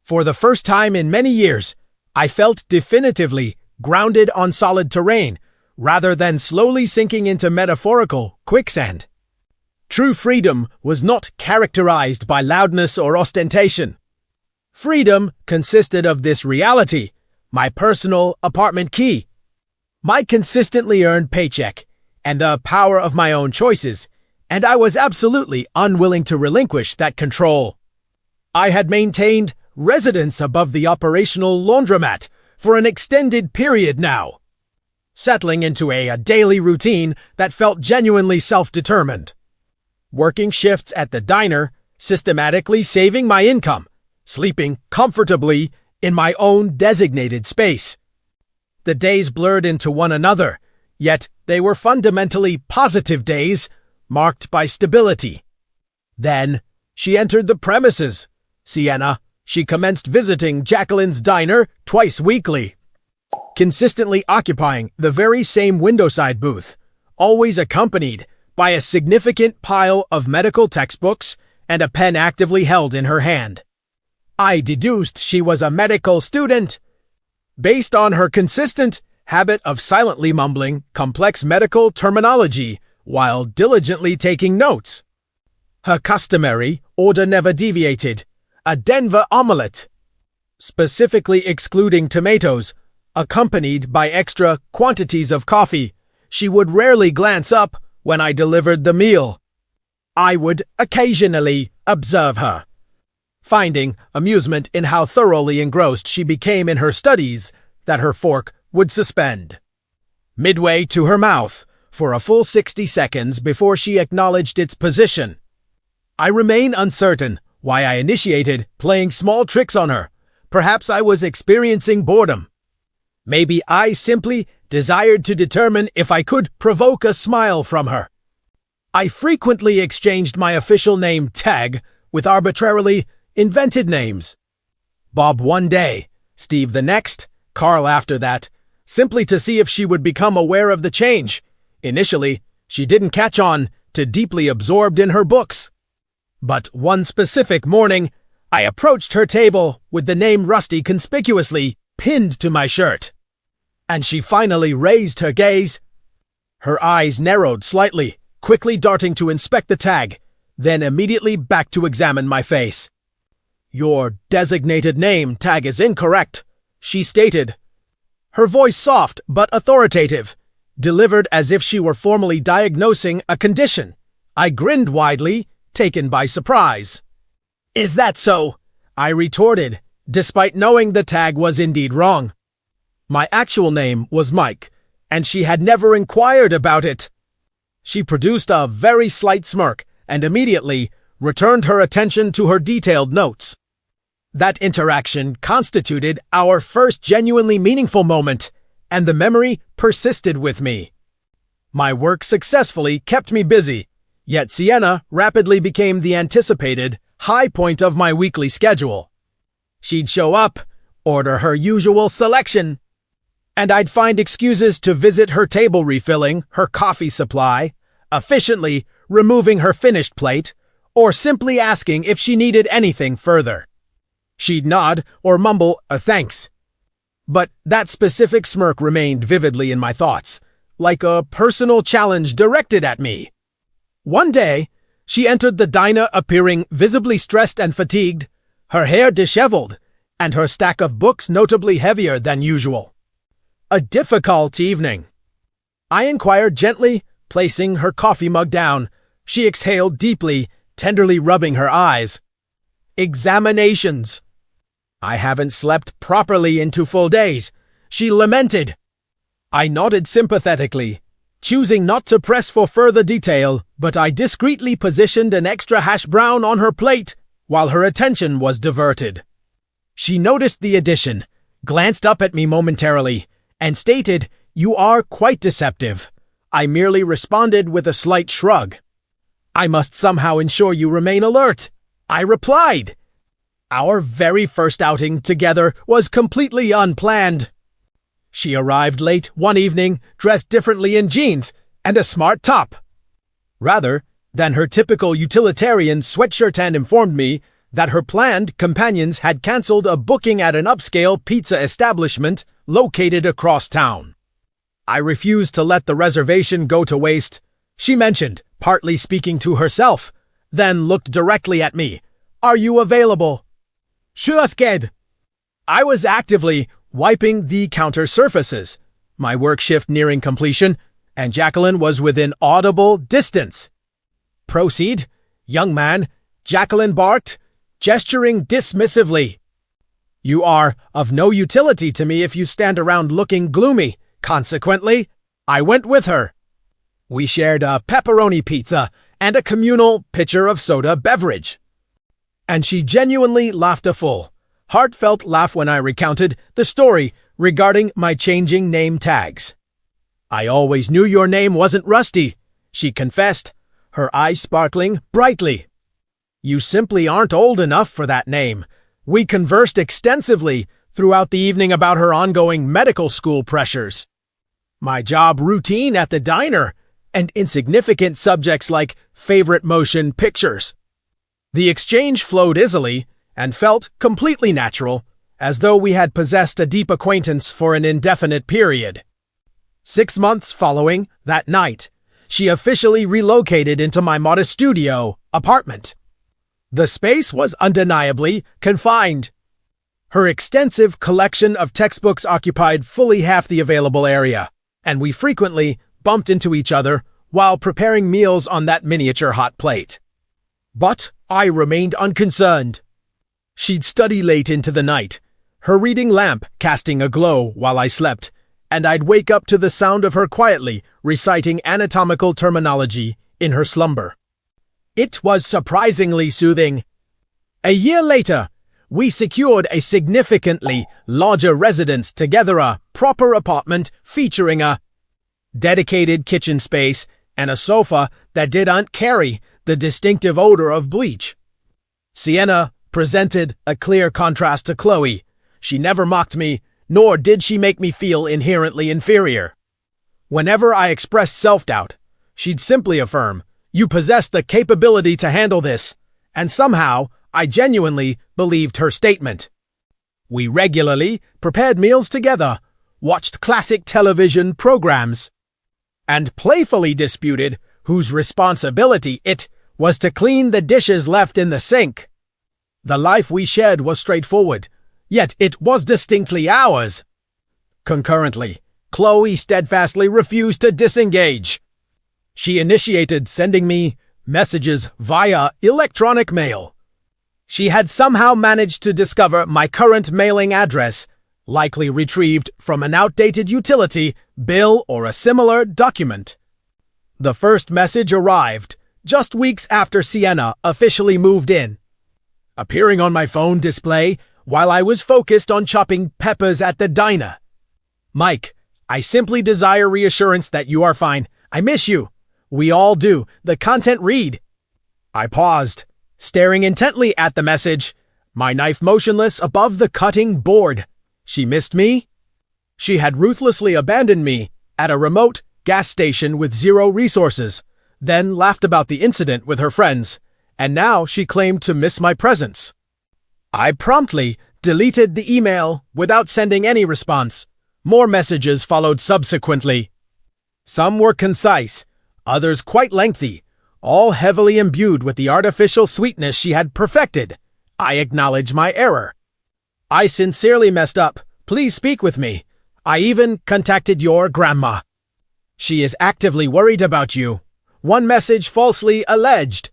For the first time in many years, I felt definitively grounded on solid terrain, rather than slowly sinking into metaphorical quicksand. True freedom was not characterized by loudness or ostentation. Freedom consisted of this reality, my personal apartment key, my consistently earned paycheck, and the power of my own choices, and I was absolutely unwilling to relinquish that control. I had maintained residence above the operational laundromat for an extended period now, settling into a daily routine that felt genuinely self-determined. Working shifts at the diner, systematically saving my income, sleeping comfortably in my own designated space. The days blurred into one another, yet they were fundamentally positive days, marked by stability. Then, she entered the premises. Sienna, she commenced visiting Jacqueline's diner twice weekly, consistently occupying the very same windowside booth, always accompanied by a significant pile of medical textbooks and a pen actively held in her hand. I deduced she was a medical student, based on her consistent habit of silently mumbling complex medical terminology while diligently taking notes. Her customary order never deviated, a Denver omelette, specifically excluding tomatoes, accompanied by extra quantities of coffee. She would rarely glance up when I delivered the meal. I would occasionally observe her, finding amusement in how thoroughly engrossed she became in her studies that her fork would suspend midway to her mouth for a full 60 seconds before she acknowledged its position. I remain uncertain why I initiated playing small tricks on her. Perhaps I was experiencing boredom. Maybe I simply desired to determine if I could provoke a smile from her. I frequently exchanged my official name tag with arbitrarily invented names. Bob one day, Steve the next, Carl after that, simply to see if she would become aware of the change. Initially, she didn't catch on, too deeply absorbed in her books. But one specific morning, I approached her table with the name Rusty conspicuously pinned to my shirt. And she finally raised her gaze. Her eyes narrowed slightly, quickly darting to inspect the tag, then immediately back to examine my face. "Your designated name tag is incorrect," she stated. Her voice soft but authoritative, delivered as if she were formally diagnosing a condition. I grinned widely, taken by surprise. "Is that so?" I retorted, despite knowing the tag was indeed wrong. My actual name was Mike, and she had never inquired about it. She produced a very slight smirk and immediately returned her attention to her detailed notes. That interaction constituted our first genuinely meaningful moment, and the memory persisted with me. My work successfully kept me busy, yet Sienna rapidly became the anticipated high point of my weekly schedule. She'd show up, order her usual selection, and I'd find excuses to visit her table refilling her coffee supply, efficiently removing her finished plate, or simply asking if she needed anything further. She'd nod or mumble a thanks. But that specific smirk remained vividly in my thoughts, like a personal challenge directed at me. One day, she entered the diner appearing visibly stressed and fatigued, her hair disheveled, and her stack of books notably heavier than usual. A difficult evening. I inquired gently, placing her coffee mug down. She exhaled deeply, tenderly rubbing her eyes. "Examinations. I haven't slept properly in 2 full days," she lamented. I nodded sympathetically, choosing not to press for further detail, but I discreetly positioned an extra hash brown on her plate while her attention was diverted. She noticed the addition, glanced up at me momentarily, and stated, "You are quite deceptive." I merely responded with a slight shrug. "I must somehow ensure you remain alert," I replied. Our very first outing together was completely unplanned. She arrived late one evening, dressed differently in jeans and a smart top, rather than her typical utilitarian sweatshirt, and informed me that her planned companions had canceled a booking at an upscale pizza establishment located across town. I refused to let the reservation go to waste. She mentioned, partly speaking to herself, then looked directly at me. "Are you available?" "Sure, Sked." I was actively wiping the counter surfaces, my work shift nearing completion, and Jacqueline was within audible distance. "Proceed, young man," Jacqueline barked, gesturing dismissively. "You are of no utility to me if you stand around looking gloomy." Consequently, I went with her. We shared a pepperoni pizza and a communal pitcher of soda beverage. And she genuinely laughed a full, heartfelt laugh when I recounted the story regarding my changing name tags. "I always knew your name wasn't Rusty," she confessed, her eyes sparkling brightly. "You simply aren't old enough for that name." We conversed extensively throughout the evening about her ongoing medical school pressures, my job routine at the diner, and insignificant subjects like favorite motion pictures. The exchange flowed easily and felt completely natural, as though we had possessed a deep acquaintance for an indefinite period. 6 months following that night, she officially relocated into my modest studio apartment. The space was undeniably confined. Her extensive collection of textbooks occupied fully half the available area, and we frequently bumped into each other while preparing meals on that miniature hot plate. But I remained unconcerned. She'd study late into the night, her reading lamp casting a glow while I slept, and I'd wake up to the sound of her quietly reciting anatomical terminology in her slumber. It was surprisingly soothing. A year later, we secured a significantly larger residence together, a proper apartment featuring a dedicated kitchen space and a sofa that didn't carry the distinctive odor of bleach. Sienna presented a clear contrast to Chloe. She never mocked me, nor did she make me feel inherently inferior. Whenever I expressed self-doubt, she'd simply affirm, "You possess the capability to handle this," and somehow I genuinely believed her statement. We regularly prepared meals together, watched classic television programs, and playfully disputed whose responsibility it was to clean the dishes left in the sink. The life we shared was straightforward, yet it was distinctly ours. Concurrently, Chloe steadfastly refused to disengage. She initiated sending me messages via electronic mail. She had somehow managed to discover my current mailing address, likely retrieved from an outdated utility, bill, or a similar document. The first message arrived just weeks after Sienna officially moved in, appearing on my phone display while I was focused on chopping peppers at the diner. Mike, I simply desire reassurance that you are fine. I miss you. We all do. The content read. I paused, staring intently at the message, my knife motionless above the cutting board. She missed me? She had ruthlessly abandoned me at a remote gas station with zero resources, then laughed about the incident with her friends, and now she claimed to miss my presence. I promptly deleted the email without sending any response. More messages followed subsequently. Some were concise, others quite lengthy, all heavily imbued with the artificial sweetness she had perfected. I acknowledge my error. I sincerely messed up. Please speak with me. I even contacted your grandma. She is actively worried about you. One message falsely alleged.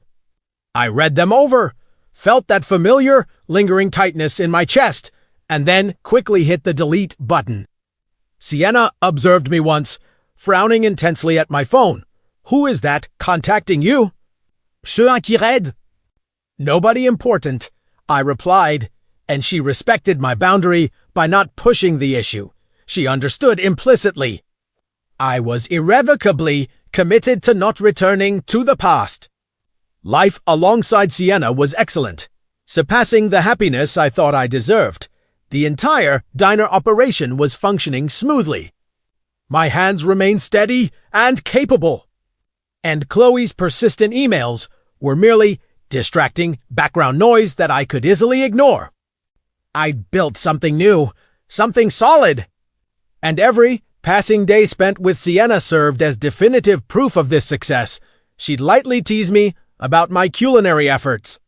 I read them over, felt that familiar, lingering tightness in my chest, and then quickly hit the delete button. Sienna observed me once, frowning intensely at my phone. Who is that contacting you? Je inquiète. Nobody important, I replied, and she respected my boundary by not pushing the issue. She understood implicitly. I was irrevocably committed to not returning to the past. Life alongside Sienna was excellent, surpassing the happiness I thought I deserved. The entire diner operation was functioning smoothly. My hands remained steady and capable. And Chloe's persistent emails were merely distracting background noise that I could easily ignore. I'd built something new, something solid. And every passing day spent with Sienna served as definitive proof of this success. She'd lightly tease me about my culinary efforts.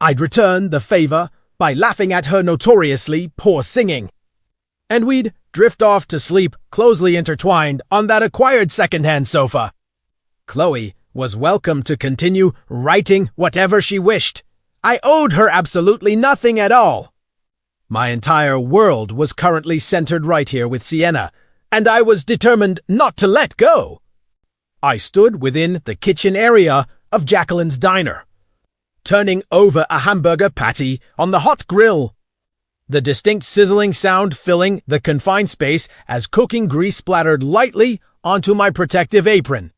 I'd return the favor by laughing at her notoriously poor singing. And we'd drift off to sleep closely intertwined on that acquired secondhand sofa. Chloe was welcome to continue writing whatever she wished. I owed her absolutely nothing at all. My entire world was currently centered right here with Sienna, and I was determined not to let go. I stood within the kitchen area of Jacqueline's diner, turning over a hamburger patty on the hot grill, the distinct sizzling sound filling the confined space as cooking grease splattered lightly onto my protective apron.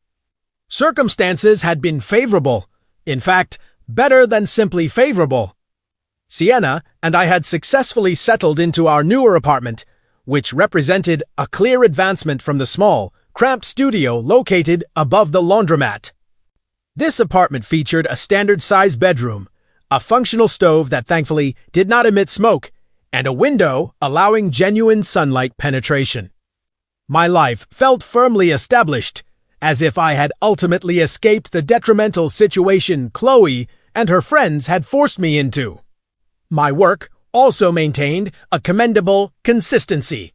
Circumstances had been favorable, in fact, better than simply favorable. Sienna and I had successfully settled into our newer apartment, which represented a clear advancement from the small, cramped studio located above the laundromat. This apartment featured a standard-sized bedroom, a functional stove that thankfully did not emit smoke, and a window allowing genuine sunlight penetration. My life felt firmly established, as if I had ultimately escaped the detrimental situation Chloe and her friends had forced me into. My work also maintained a commendable consistency.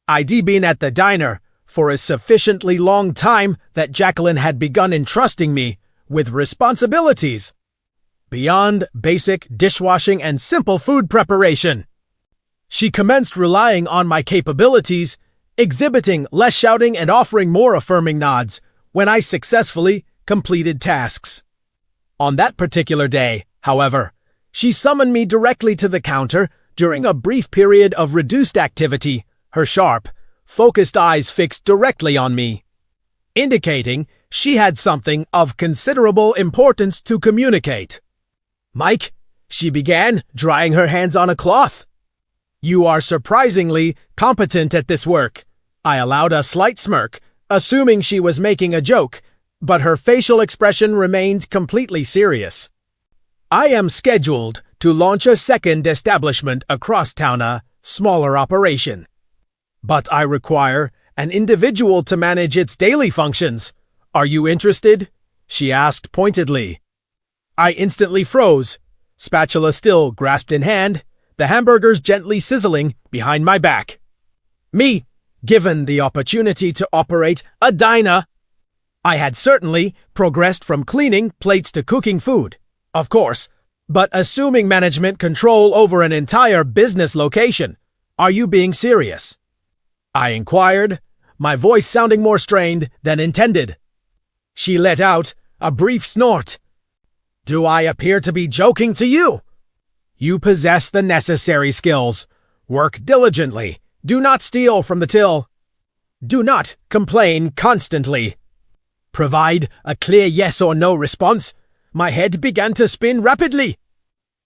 I'd been at the diner for a sufficiently long time that Jacqueline had begun entrusting me with responsibilities beyond basic dishwashing and simple food preparation. She commenced relying on my capabilities, exhibiting less shouting and offering more affirming nods when I successfully completed tasks. On that particular day, however, she summoned me directly to the counter during a brief period of reduced activity, her sharp, focused eyes fixed directly on me, indicating she had something of considerable importance to communicate. "Mike," she began, drying her hands on a cloth. "You are surprisingly competent at this work." I allowed a slight smirk, assuming she was making a joke, but her facial expression remained completely serious. "I am scheduled to launch a second establishment across town, a smaller operation. But I require an individual to manage its daily functions. Are you interested? She asked pointedly. I instantly froze, spatula still grasped in hand, the hamburgers gently sizzling behind my back. Me, given the opportunity to operate a diner. I had certainly progressed from cleaning plates to cooking food, of course, but assuming management control over an entire business location. Are you being serious? I inquired, my voice sounding more strained than intended. She let out a brief snort. Do I appear to be joking to you? You possess the necessary skills. Work diligently. Do not steal from the till. Do not complain constantly. Provide a clear yes or no response. My head began to spin rapidly.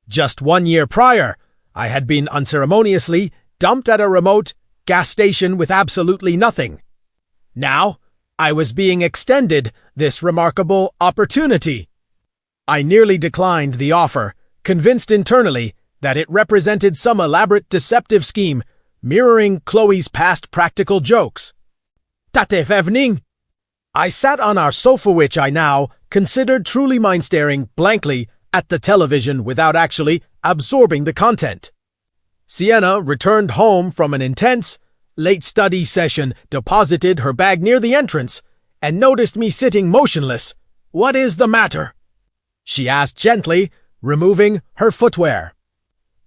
Just 1 year prior, I had been unceremoniously dumped at a remote gas station with absolutely nothing. Now, I was being extended this remarkable opportunity. I nearly declined the offer, convinced internally that it represented some elaborate deceptive scheme mirroring Chloe's past practical jokes. Tate Fevning! I sat on our sofa, which I now considered truly mine, staring blankly at the television without actually absorbing the content. Sienna returned home from an intense, late study session, deposited her bag near the entrance, and noticed me sitting motionless. What is the matter? She asked gently, removing her footwear.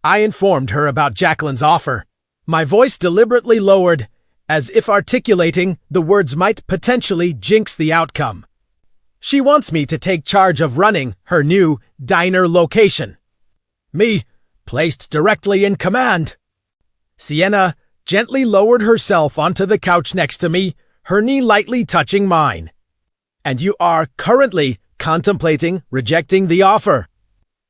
I informed her about Jacqueline's offer, my voice deliberately lowered, as if articulating the words might potentially jinx the outcome. She wants me to take charge of running her new diner location. Me, placed directly in command. Sienna gently lowered herself onto the couch next to me, her knee lightly touching mine. And you are currently contemplating rejecting the offer.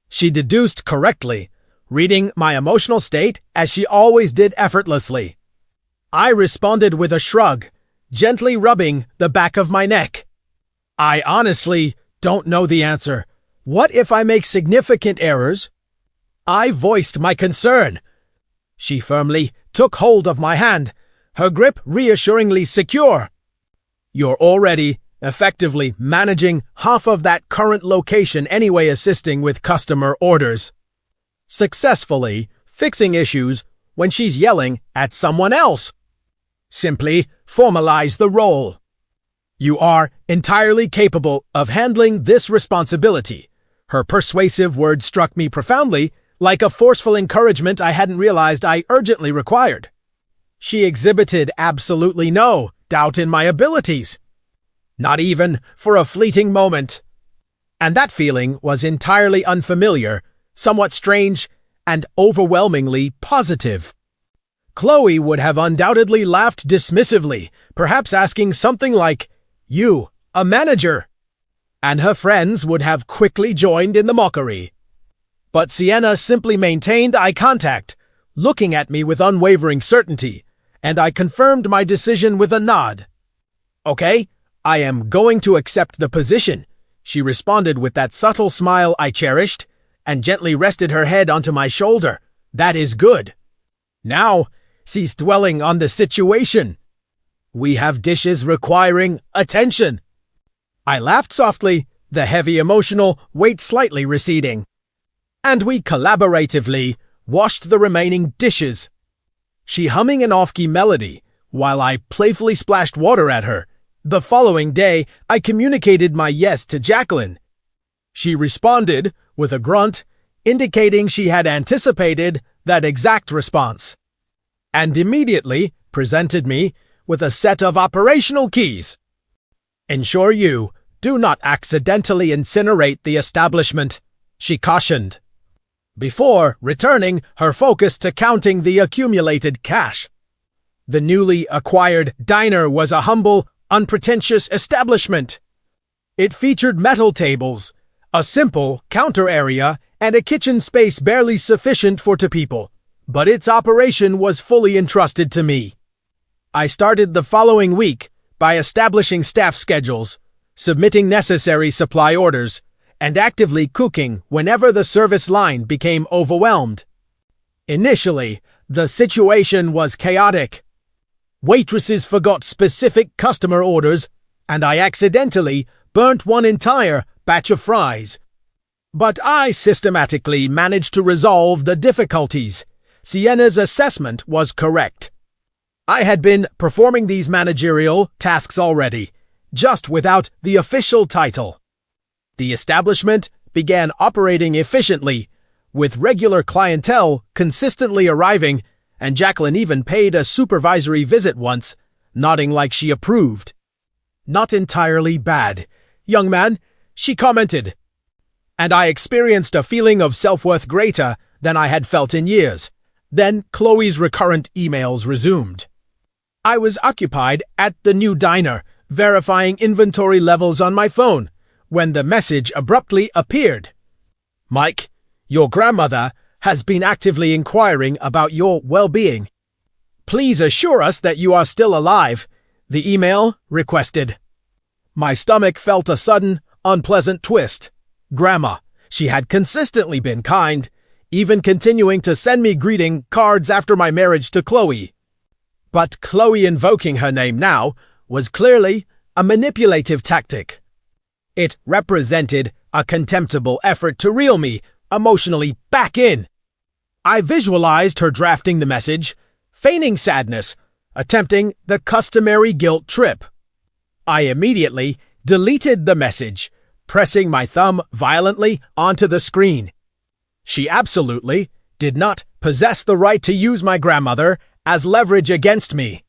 She deduced correctly, reading my emotional state as she always did effortlessly. I responded with a shrug, gently rubbing the back of my neck. I honestly don't know the answer. What if I make significant errors? I voiced my concern. She firmly took hold of my hand, her grip reassuringly secure. You're already effectively managing half of that current location anyway, assisting with customer orders. Successfully fixing issues when she's yelling at someone else. Simply formalize the role. You are entirely capable of handling this responsibility. Her persuasive words struck me profoundly, like a forceful encouragement I hadn't realized I urgently required. She exhibited absolutely no doubt in my abilities. Not even for a fleeting moment. And that feeling was entirely unfamiliar, somewhat strange, and overwhelmingly positive. Chloe would have undoubtedly laughed dismissively, perhaps asking something like, "You, a manager?" And her friends would have quickly joined in the mockery. But Sienna simply maintained eye contact, looking at me with unwavering certainty, and I confirmed my decision with a nod. Okay, I am going to accept the position, she responded with that subtle smile I cherished, and gently rested her head onto my shoulder. That is good. Now, cease dwelling on the situation. We have dishes requiring attention. I laughed softly, the heavy emotional weight slightly receding. And we collaboratively washed the remaining dishes. She humming an off-key melody, while I playfully splashed water at her. The following day, I communicated my yes to Jacqueline. She responded with a grunt, indicating she had anticipated that exact response, and immediately presented me with a set of operational keys. Ensure you do not accidentally incinerate the establishment, she cautioned, before returning her focus to counting the accumulated cash. The newly acquired diner was a humble, unpretentious establishment. It featured metal tables, a simple counter area, and a kitchen space barely sufficient for two people, but its operation was fully entrusted to me. I started the following week by establishing staff schedules, submitting necessary supply orders, and actively cooking whenever the service line became overwhelmed. Initially, the situation was chaotic. Waitresses forgot specific customer orders, and I accidentally burnt one entire batch of fries. But I systematically managed to resolve the difficulties. Sienna's assessment was correct. I had been performing these managerial tasks already, just without the official title. The establishment began operating efficiently, with regular clientele consistently arriving, and Jacqueline even paid a supervisory visit once, nodding like she approved. "Not entirely bad, young man," she commented. And I experienced a feeling of self-worth greater than I had felt in years. Then Chloe's recurrent emails resumed. I was occupied at the new diner, verifying inventory levels on my phone, when the message abruptly appeared. "Mike, your grandmother has been actively inquiring about your well-being. Please assure us that you are still alive," the email requested. My stomach felt a sudden, unpleasant twist. Grandma, she had consistently been kind, even continuing to send me greeting cards after my marriage to Chloe. But Chloe invoking her name now was clearly a manipulative tactic. It represented a contemptible effort to reel me emotionally back in. I visualized her drafting the message, feigning sadness, attempting the customary guilt trip. I immediately deleted the message, pressing my thumb violently onto the screen. She absolutely did not possess the right to use my grandmother as leverage against me.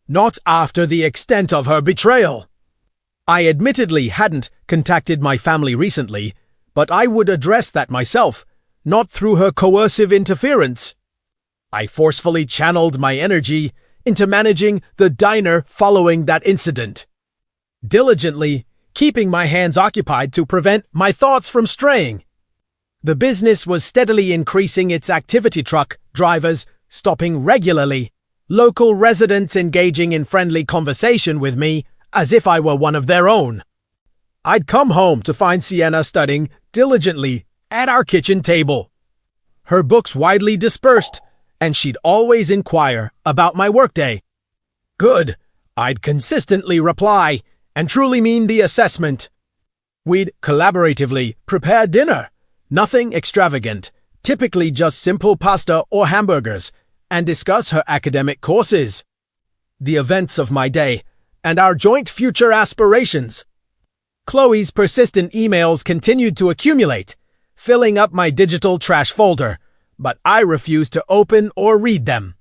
Not after the extent of her betrayal. I admittedly hadn't contacted my family recently, but I would address that myself, not through her coercive interference. I forcefully channeled my energy into managing the diner following that incident, diligently keeping my hands occupied to prevent my thoughts from straying. The business was steadily increasing its activity, truck drivers stopping regularly, local residents engaging in friendly conversation with me as if I were one of their own. I'd come home to find Sienna studying diligently at our kitchen table. Her books widely dispersed, and she'd always inquire about my workday. "Good," I'd consistently reply, and truly mean the assessment. We'd collaboratively prepare dinner, nothing extravagant, typically just simple pasta or hamburgers, and discuss her academic courses, the events of my day, and our joint future aspirations. Chloe's persistent emails continued to accumulate, filling up my digital trash folder, but I refused to open or read them.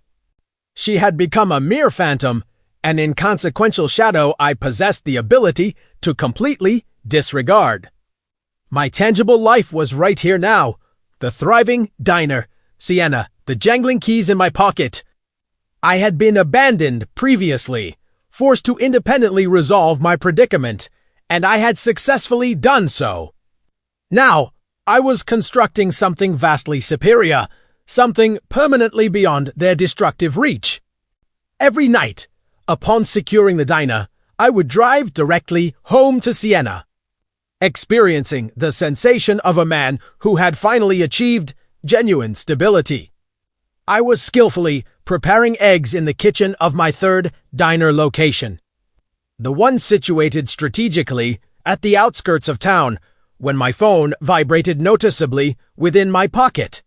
She had become a mere phantom, an inconsequential shadow I possessed the ability to completely disregard. My tangible life was right here now, the thriving diner, Sienna, the jangling keys in my pocket. I had been abandoned previously, forced to independently resolve my predicament, and I had successfully done so. Now, I was constructing something vastly superior, something permanently beyond their destructive reach. Every night, upon securing the diner, I would drive directly home to Sienna, experiencing the sensation of a man who had finally achieved genuine stability. I was skillfully preparing eggs in the kitchen of my third diner location, the one situated strategically at the outskirts of town, when my phone vibrated noticeably within my pocket.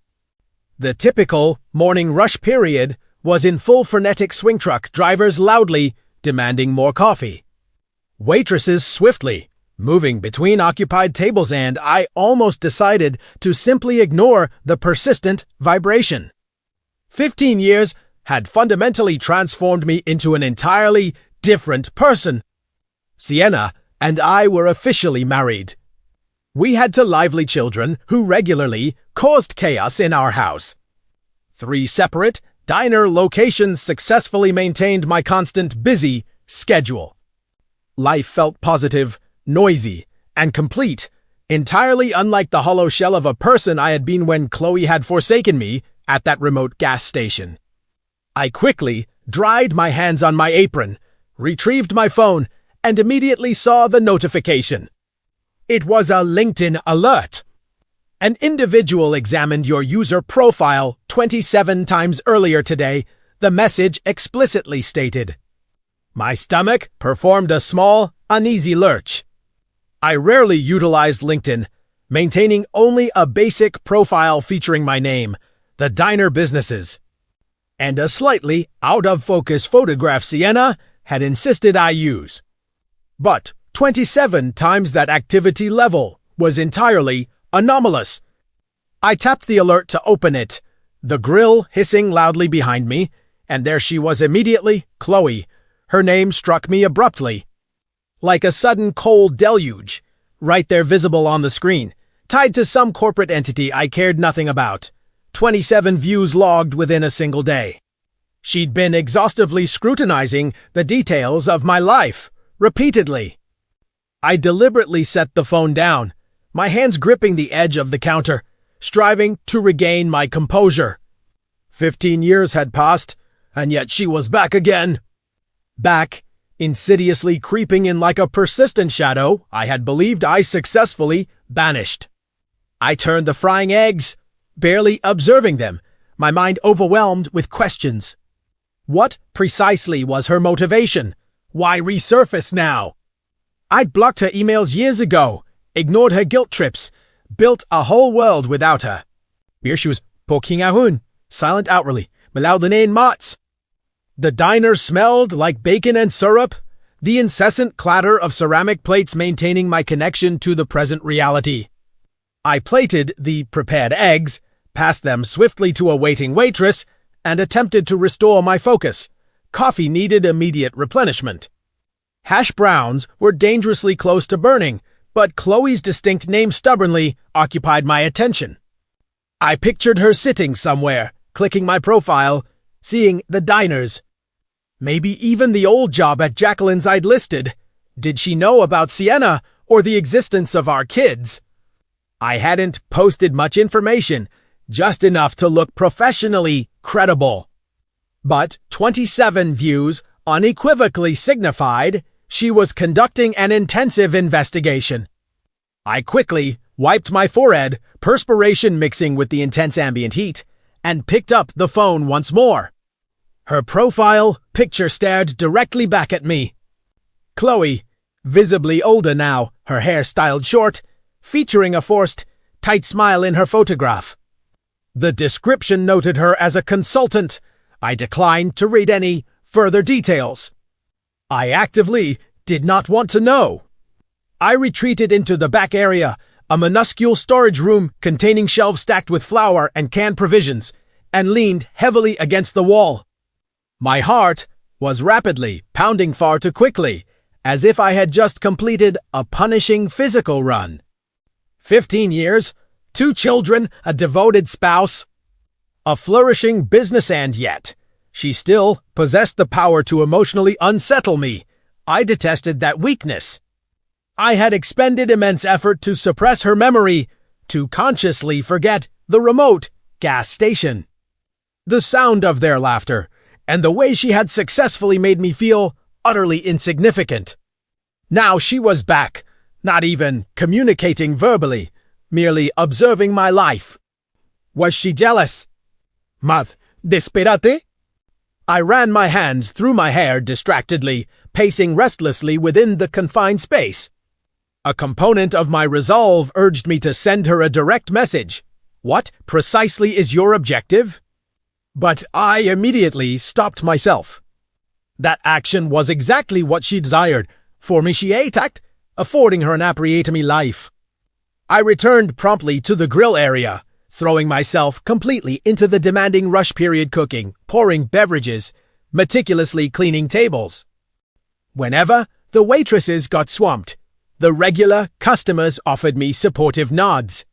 The typical morning rush period was in full frenetic swing truck drivers loudly demanding more coffee, waitresses swiftly moving between occupied tables, and I almost decided to simply ignore the persistent vibration. 15 years had fundamentally transformed me into an entirely different person. Sienna and I were officially married. We had two lively children who regularly caused chaos in our house. 3 separate diner locations successfully maintained my constant busy schedule. Life felt positive, noisy, and complete, entirely unlike the hollow shell of a person I had been when Chloe had forsaken me at that remote gas station. I quickly dried my hands on my apron, retrieved my phone, and immediately saw the notification. It was a LinkedIn alert. An individual examined your user profile 27 times earlier today, the message explicitly stated. My stomach performed a small, uneasy lurch. I rarely utilized LinkedIn, maintaining only a basic profile featuring my name, the diner businesses, and a slightly out-of-focus photograph Sienna had insisted I use. But 27 times that activity level was entirely anomalous. I tapped the alert to open it, the grill hissing loudly behind me, and there she was immediately, Chloe. Her name struck me abruptly, like a sudden cold deluge, right there visible on the screen, tied to some corporate entity I cared nothing about. 27 views logged within a single day. She'd been exhaustively scrutinizing the details of my life, repeatedly. I deliberately set the phone down, my hands gripping the edge of the counter, striving to regain my composure. 15 years had passed, and yet she was back again. Back, insidiously creeping in like a persistent shadow I had believed I successfully banished. I turned the frying eggs, barely observing them, my mind overwhelmed with questions. What precisely was her motivation? Why resurface now? I'd blocked her emails years ago, ignored her guilt trips, built a whole world without her. Here she was poking ahun, silent outwardly, malaudinain mots. The diner smelled like bacon and syrup, the incessant clatter of ceramic plates maintaining my connection to the present reality. I plated the prepared eggs, passed them swiftly to a waiting waitress, and attempted to restore my focus. Coffee needed immediate replenishment. Hash browns were dangerously close to burning, but Chloe's distinct name stubbornly occupied my attention. I pictured her sitting somewhere, clicking my profile, seeing the diners. Maybe even the old job at Jacqueline's I'd listed. Did she know about Sienna or the existence of our kids? I hadn't posted much information, just enough to look professionally credible. But 27 views unequivocally signified she was conducting an intensive investigation. I quickly wiped my forehead, perspiration mixing with the intense ambient heat, and picked up the phone once more. Her profile picture stared directly back at me. Chloe, visibly older now, her hair styled short, featuring a forced, tight smile in her photograph. The description noted her as a consultant. I declined to read any further details. I actively did not want to know. I retreated into the back area, a minuscule storage room containing shelves stacked with flour and canned provisions, and leaned heavily against the wall. My heart was rapidly pounding far too quickly, as if I had just completed a punishing physical run. 15 years, 2 children, a devoted spouse, a flourishing business, and yet she still possessed the power to emotionally unsettle me. I detested that weakness. I had expended immense effort to suppress her memory, to consciously forget the remote gas station, the sound of their laughter, and the way she had successfully made me feel utterly insignificant. Now she was back, not even communicating verbally, merely observing my life. Was she jealous? Math, desperate? I ran my hands through my hair distractedly, pacing restlessly within the confined space. A component of my resolve urged me to send her a direct message. What precisely is your objective? But I immediately stopped myself. That action was exactly what she desired, for me she attacked, affording her an appriatami life. I returned promptly to the grill area, throwing myself completely into the demanding rush period cooking, pouring beverages, meticulously cleaning tables. Whenever the waitresses got swamped, the regular customers offered me supportive nods.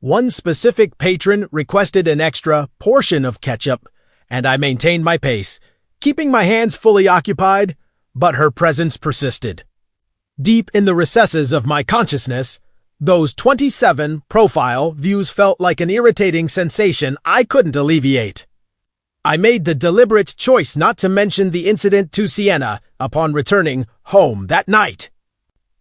One specific patron requested an extra portion of ketchup, and I maintained my pace, keeping my hands fully occupied, but her presence persisted. Deep in the recesses of my consciousness, those 27 profile views felt like an irritating sensation I couldn't alleviate. I made the deliberate choice not to mention the incident to Sienna upon returning home that night.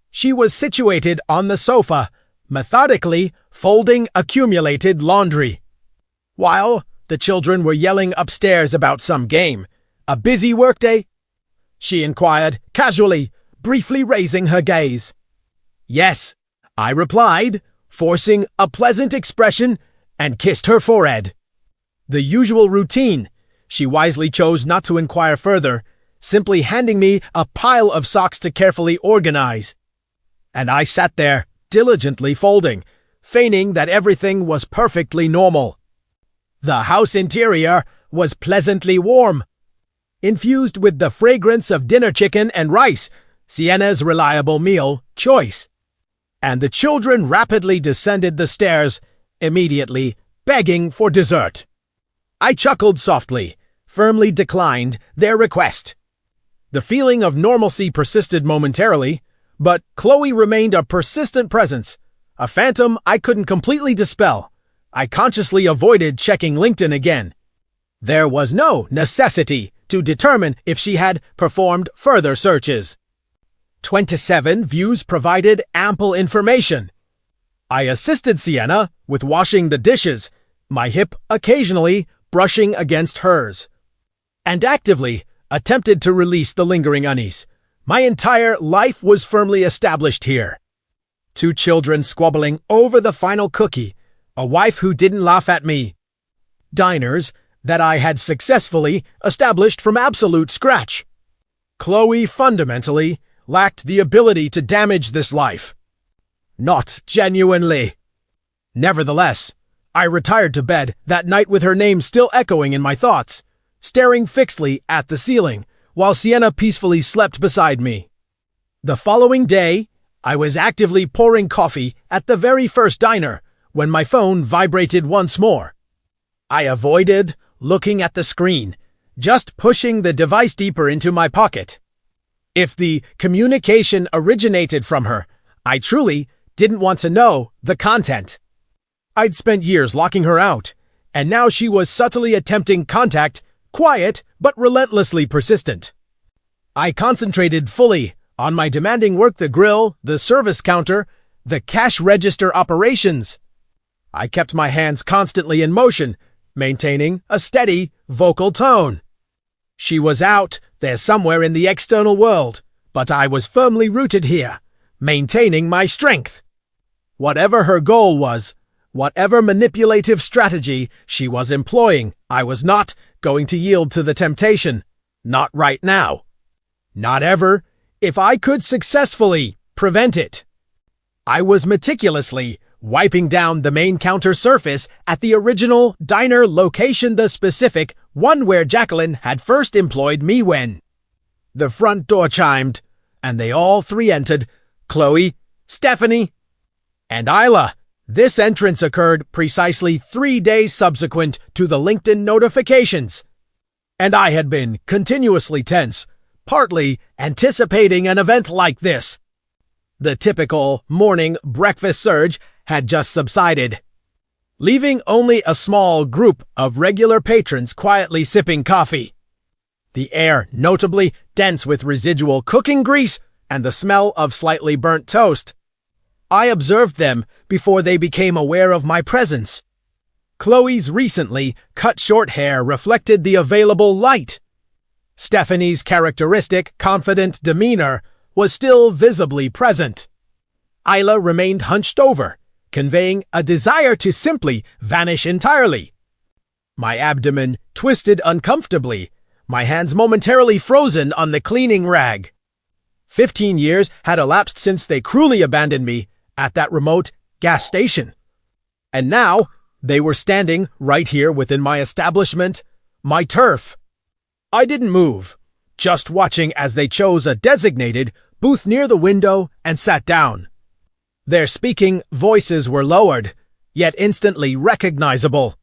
She was situated on the sofa, methodically folding accumulated laundry, while The children were yelling upstairs about some game. A busy workday? She inquired, casually, briefly raising her gaze. Yes, I replied, forcing a pleasant expression, and kissed her forehead. The usual routine. She wisely chose not to inquire further, simply handing me a pile of socks to carefully organize. And I sat there, diligently folding, feigning that everything was perfectly normal. The house interior was pleasantly warm, infused with the fragrance of dinner chicken and rice, Sienna's reliable meal choice. And the children rapidly descended the stairs, immediately begging for dessert. I chuckled softly, firmly declined their request. The feeling of normalcy persisted momentarily, but Chloe remained a persistent presence, a phantom I couldn't completely dispel. I consciously avoided checking LinkedIn again. There was no necessity to determine if she had performed further searches. 27 views provided ample information. I assisted Sienna with washing the dishes, my hip occasionally brushing against hers, and actively attempted to release the lingering unease. My entire life was firmly established here. 2 children squabbling over the final cookie, a wife who didn't laugh at me. Diners that I had successfully established from absolute scratch. Chloe fundamentally lacked the ability to damage this life. Not genuinely. Nevertheless, I retired to bed that night with her name still echoing in my thoughts, staring fixedly at the ceiling, while Sienna peacefully slept beside me. The following day, I was actively pouring coffee at the very first diner when my phone vibrated once more. I avoided looking at the screen, just pushing the device deeper into my pocket. If the communication originated from her, I truly didn't want to know the content. I'd spent years locking her out, and now she was subtly attempting contact, quiet but relentlessly persistent. I concentrated fully on my demanding work: the grill, the service counter, the cash register operations. I kept my hands constantly in motion, maintaining a steady vocal tone. She was out there somewhere in the external world, but I was firmly rooted here, maintaining my strength. Whatever her goal was, whatever manipulative strategy she was employing, I was not going to yield to the temptation. Not right now. Not ever, if I could successfully prevent it. I was meticulously wiping down the main counter surface at the original diner location, the specific one where Jacqueline had first employed me when. The front door chimed, and they all 3 entered: Chloe, Stephanie, and Isla. This entrance occurred precisely 3 days subsequent to the LinkedIn notifications, and I had been continuously tense, partly anticipating an event like this. The typical morning breakfast surge had just subsided, leaving only a small group of regular patrons quietly sipping coffee. The air notably dense with residual cooking grease and the smell of slightly burnt toast. I observed them before they became aware of my presence. Chloe's recently cut short hair reflected the available light. Stephanie's characteristic, confident demeanor was still visibly present. Isla remained hunched over, conveying a desire to simply vanish entirely. My abdomen twisted uncomfortably, my hands momentarily frozen on the cleaning rag. 15 years had elapsed since they cruelly abandoned me at that remote gas station. And now they were standing right here within my establishment, my turf. I didn't move, just watching as they chose a designated booth near the window and sat down. Their speaking voices were lowered, yet instantly recognizable.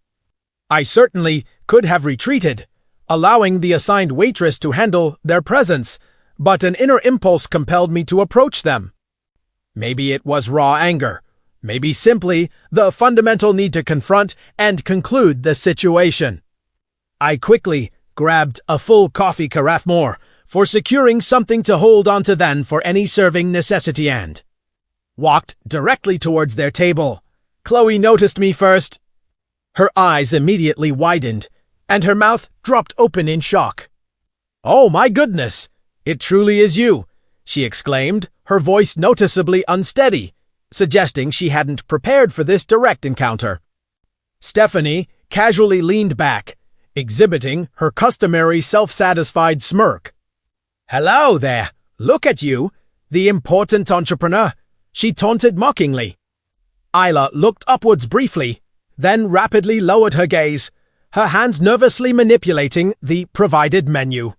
I certainly could have retreated, allowing the assigned waitress to handle their presence, but an inner impulse compelled me to approach them. Maybe it was raw anger, maybe simply the fundamental need to confront and conclude the situation. I quickly grabbed a full coffee carafe more, for securing something to hold onto then for any serving necessity, and walked directly towards their table. Chloe noticed me first. Her eyes immediately widened, and her mouth dropped open in shock. "Oh my goodness! It truly is you!" she exclaimed, her voice noticeably unsteady, suggesting she hadn't prepared for this direct encounter. Stephanie casually leaned back, exhibiting her customary self-satisfied smirk. "Hello there! Look at you, the important entrepreneur," she taunted mockingly. Isla looked upwards briefly, then rapidly lowered her gaze, her hands nervously manipulating the provided menu.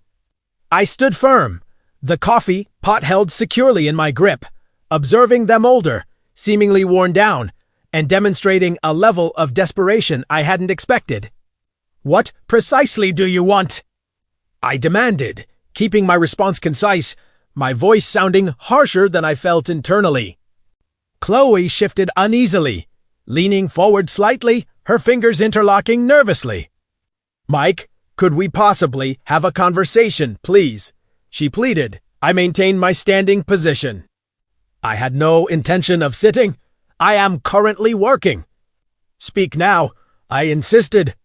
I stood firm, the coffee pot held securely in my grip, observing them older, seemingly worn down, and demonstrating a level of desperation I hadn't expected. "What precisely do you want?" I demanded, keeping my response concise, my voice sounding harsher than I felt internally. Chloe shifted uneasily, leaning forward slightly, her fingers interlocking nervously. "Mike, could we possibly have a conversation, please?" she pleaded. I maintained my standing position. "I had no intention of sitting. I am currently working." "Speak now," I insisted.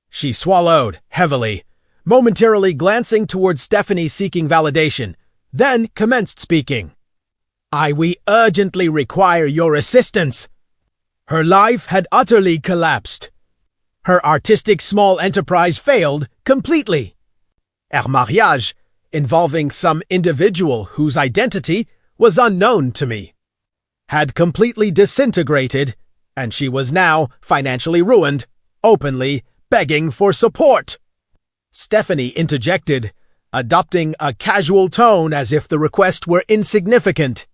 She swallowed heavily, momentarily glancing towards Stephanie seeking validation, then commenced speaking. We urgently require your assistance." Her life had utterly collapsed. Her artistic small enterprise failed completely. Her mariage, involving some individual whose identity was unknown to me, had completely disintegrated, and she was now financially ruined, openly begging for support. Stephanie interjected, adopting a casual tone as if the request were insignificant.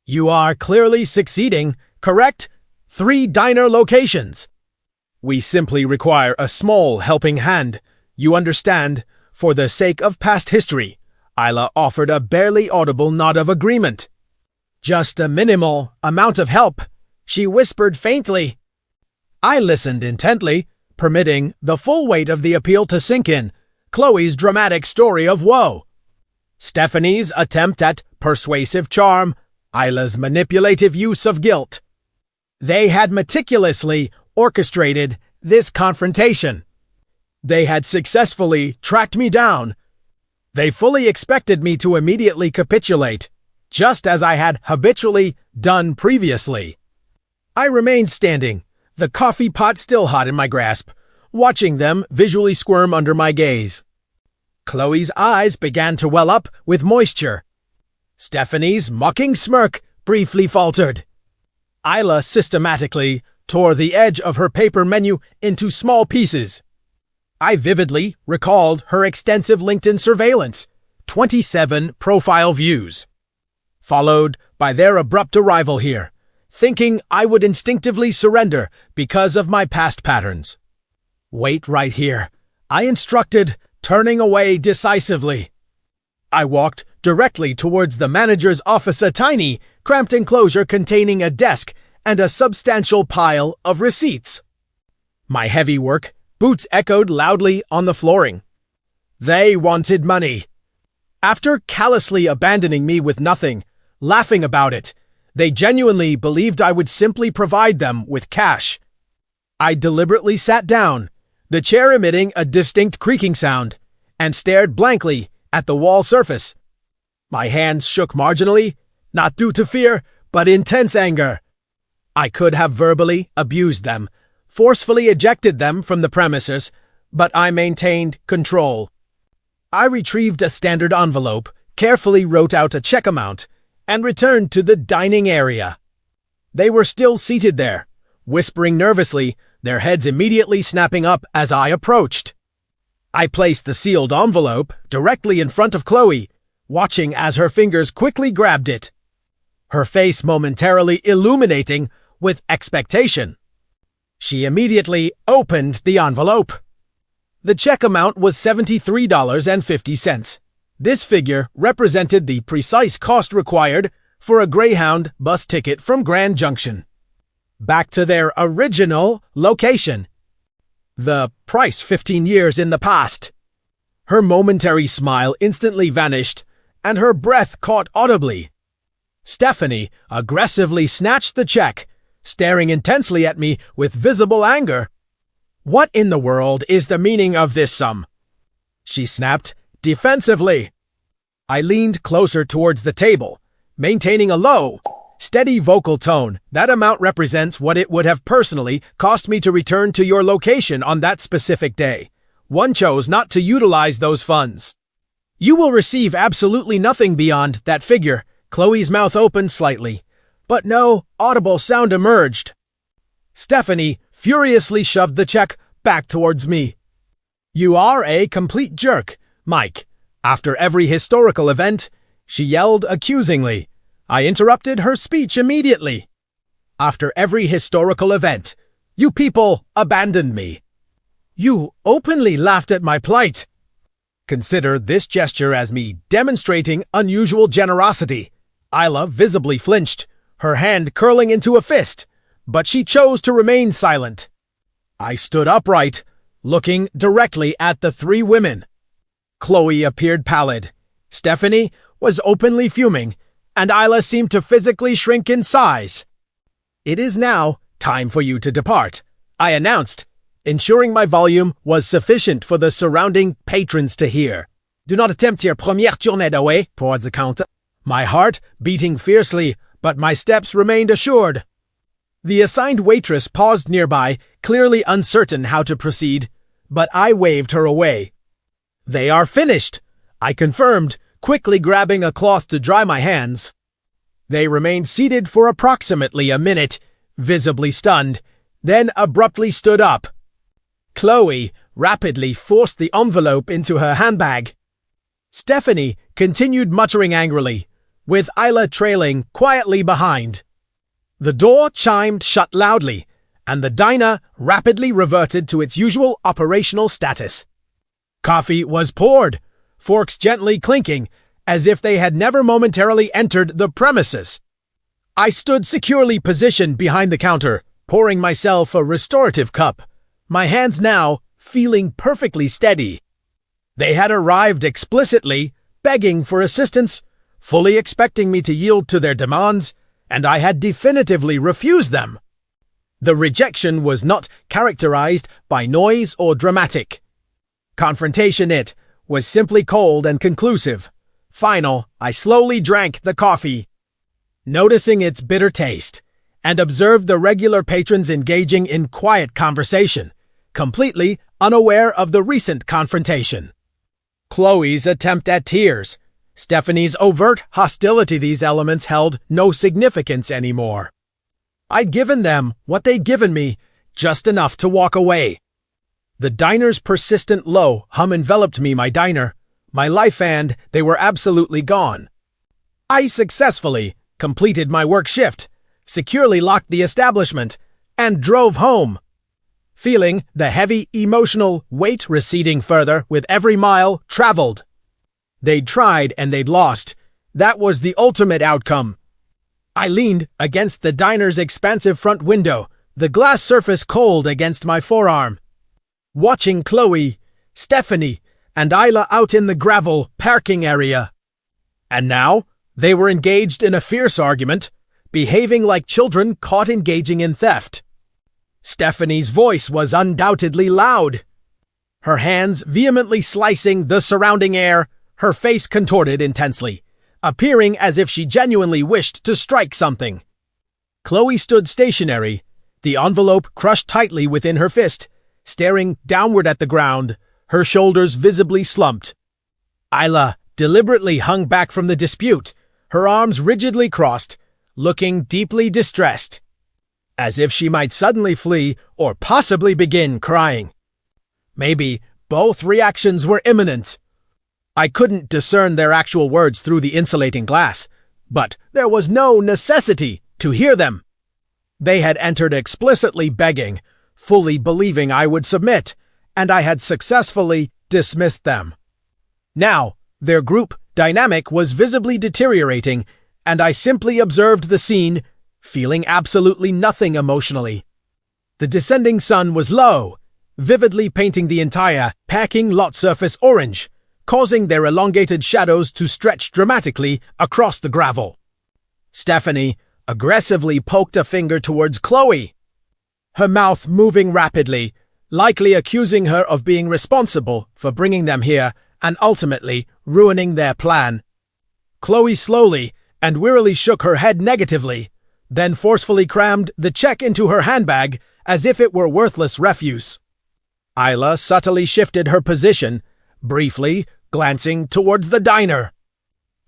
"You are clearly succeeding, correct? 3 diner locations. We simply require a small helping hand. You understand, for the sake of past history." Isla offered a barely audible nod of agreement. "Just a minimal amount of help," she whispered faintly. I listened intently, permitting the full weight of the appeal to sink in, Chloe's dramatic story of woe, Stephanie's attempt at persuasive charm, Isla's manipulative use of guilt. They had meticulously orchestrated this confrontation. They had successfully tracked me down. They fully expected me to immediately capitulate, just as I had habitually done previously. I remained standing, the coffee pot still hot in my grasp, watching them visually squirm under my gaze. Chloe's eyes began to well up with moisture. Stephanie's mocking smirk briefly faltered. Isla systematically tore the edge of her paper menu into small pieces. I vividly recalled her extensive LinkedIn surveillance, 27 profile views, followed by their abrupt arrival here, thinking I would instinctively surrender because of my past patterns. "Wait right here," I instructed, turning away decisively. I walked directly towards the manager's office, a tiny, cramped enclosure containing a desk and a substantial pile of receipts. My heavy work boots echoed loudly on the flooring. They wanted money. After callously abandoning me with nothing, laughing about it, they genuinely believed I would simply provide them with cash. I deliberately sat down, the chair emitting a distinct creaking sound, and stared blankly at the wall surface. My hands shook marginally, not due to fear, but intense anger. I could have verbally abused them, forcefully ejected them from the premises, but I maintained control. I retrieved a standard envelope, carefully wrote out a check amount, and returned to the dining area. They were still seated there, whispering nervously, their heads immediately snapping up as I approached. I placed the sealed envelope directly in front of Chloe, watching as her fingers quickly grabbed it, her face momentarily illuminating with expectation. She immediately opened the envelope. The check amount was $73.50. This figure represented the precise cost required for a Greyhound bus ticket from Grand Junction back to their original location. The price 15 years in the past. Her momentary smile instantly vanished, and her breath caught audibly. Stephanie aggressively snatched the check, staring intensely at me with visible anger. What in the world is the meaning of this sum? She snapped, defensively. I leaned closer towards the table, maintaining a low, steady vocal tone. That amount represents what it would have personally cost me to return to your location on that specific day. One chose not to utilize those funds. You will receive absolutely nothing beyond that figure. Chloe's mouth opened slightly, but no audible sound emerged. Stephanie furiously shoved the check back towards me. You are a complete jerk, Mike. After every historical event, she yelled accusingly. I interrupted her speech immediately. After every historical event, you people abandoned me. You openly laughed at my plight. Consider this gesture as me demonstrating unusual generosity. Isla visibly flinched, her hand curling into a fist, but she chose to remain silent. I stood upright, looking directly at the three women. Chloe appeared pallid. Stephanie was openly fuming, and Isla seemed to physically shrink in size. It is now time for you to depart, I announced, ensuring my volume was sufficient for the surrounding patrons to hear. Do not attempt your première tournée away, towards the counter. My heart beating fiercely, but my steps remained assured. The assigned waitress paused nearby, clearly uncertain how to proceed, but I waved her away. They are finished, I confirmed, quickly grabbing a cloth to dry my hands. They remained seated for approximately a minute, visibly stunned, then abruptly stood up. Chloe rapidly forced the envelope into her handbag. Stephanie continued muttering angrily, with Isla trailing quietly behind. The door chimed shut loudly, and the diner rapidly reverted to its usual operational status. Coffee was poured, forks gently clinking, as if they had never momentarily entered the premises. I stood securely positioned behind the counter, pouring myself a restorative cup, my hands now feeling perfectly steady. They had arrived explicitly, begging for assistance, fully expecting me to yield to their demands, and I had definitively refused them. The rejection was not characterized by noise or dramatic. Confrontation it was simply cold and conclusive. Final, I slowly drank the coffee, noticing its bitter taste, and observed the regular patrons engaging in quiet conversation, completely unaware of the recent confrontation. Chloe's attempt at tears, Stephanie's overt hostility, these elements held no significance anymore. I'd given them what they'd given me, just enough to walk away. The diner's persistent low hum enveloped me, my life, and they were absolutely gone. I successfully completed my work shift, securely locked the establishment, and drove home, feeling the heavy emotional weight receding further with every mile traveled. They'd tried and they'd lost. That was the ultimate outcome. I leaned against the diner's expansive front window, the glass surface cold against my forearm, watching Chloe, Stephanie, and Isla out in the gravel parking area. And now, they were engaged in a fierce argument, behaving like children caught engaging in theft. Stephanie's voice was undoubtedly loud, her hands vehemently slicing the surrounding air, her face contorted intensely, appearing as if she genuinely wished to strike something. Chloe stood stationary, the envelope crushed tightly within her fist, staring downward at the ground, her shoulders visibly slumped. Isla deliberately hung back from the dispute, her arms rigidly crossed, looking deeply distressed, as if she might suddenly flee or possibly begin crying. Maybe both reactions were imminent. I couldn't discern their actual words through the insulating glass, but there was no necessity to hear them. They had entered explicitly begging, fully believing I would submit, and I had successfully dismissed them. Now, their group dynamic was visibly deteriorating, and I simply observed the scene, feeling absolutely nothing emotionally. The descending sun was low, vividly painting the entire parking lot surface orange, causing their elongated shadows to stretch dramatically across the gravel. Stephanie aggressively poked a finger towards Chloe, her mouth moving rapidly, likely accusing her of being responsible for bringing them here and ultimately ruining their plan. Chloe slowly and wearily shook her head negatively, then forcefully crammed the check into her handbag as if it were worthless refuse. Isla subtly shifted her position, briefly glancing towards the diner,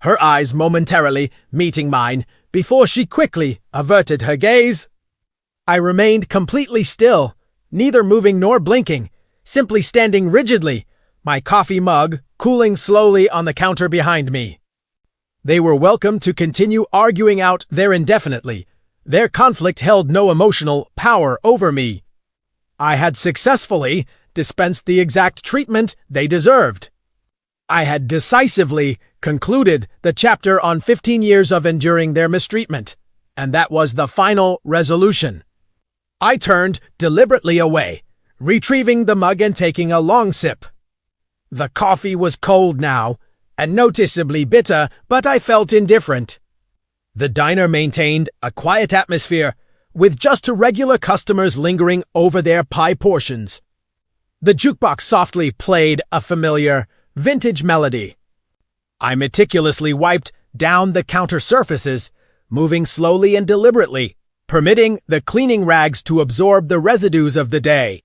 her eyes momentarily meeting mine before she quickly averted her gaze. I remained completely still, neither moving nor blinking, simply standing rigidly, my coffee mug cooling slowly on the counter behind me. They were welcome to continue arguing out there indefinitely. Their conflict held no emotional power over me. I had successfully dispensed the exact treatment they deserved. I had decisively concluded the chapter on 15 years of enduring their mistreatment, and that was the final resolution. I turned deliberately away, retrieving the mug and taking a long sip. The coffee was cold now, and noticeably bitter, but I felt indifferent. The diner maintained a quiet atmosphere, with just regular customers lingering over their pie portions. The jukebox softly played a familiar, vintage melody. I meticulously wiped down the counter surfaces, moving slowly and deliberately, permitting the cleaning rags to absorb the residues of the day.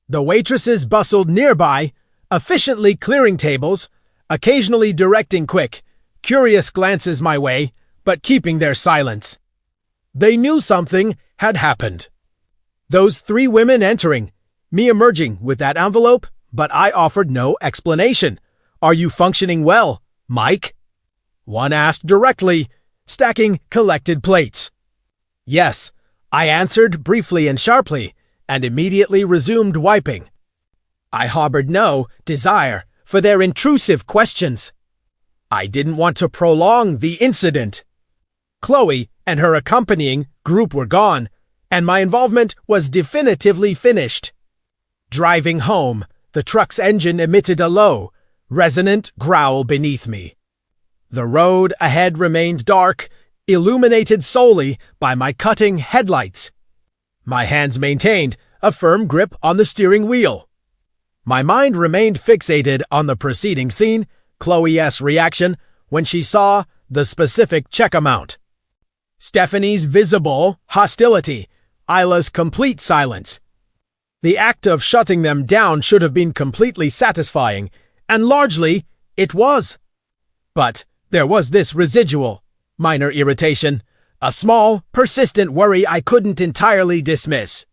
The waitresses bustled nearby, efficiently clearing tables, occasionally directing quick, curious glances my way, but keeping their silence. They knew something had happened. Those three women entering, me emerging with that envelope, but I offered no explanation. "Are you functioning well, Mike?" one asked directly, stacking collected plates. "Yes," I answered briefly and sharply, and immediately resumed wiping. I harbored no desire for their intrusive questions. I didn't want to prolong the incident. Chloe and her accompanying group were gone, and my involvement was definitively finished. Driving home, the truck's engine emitted a low, resonant growl beneath me. The road ahead remained dark, illuminated solely by my cutting headlights. My hands maintained a firm grip on the steering wheel. My mind remained fixated on the preceding scene, Chloe's reaction when she saw the specific check amount. Stephanie's visible hostility, Isla's complete silence. The act of shutting them down should have been completely satisfying, and largely it was. But there was this residual, minor irritation, a small, persistent worry I couldn't entirely dismiss.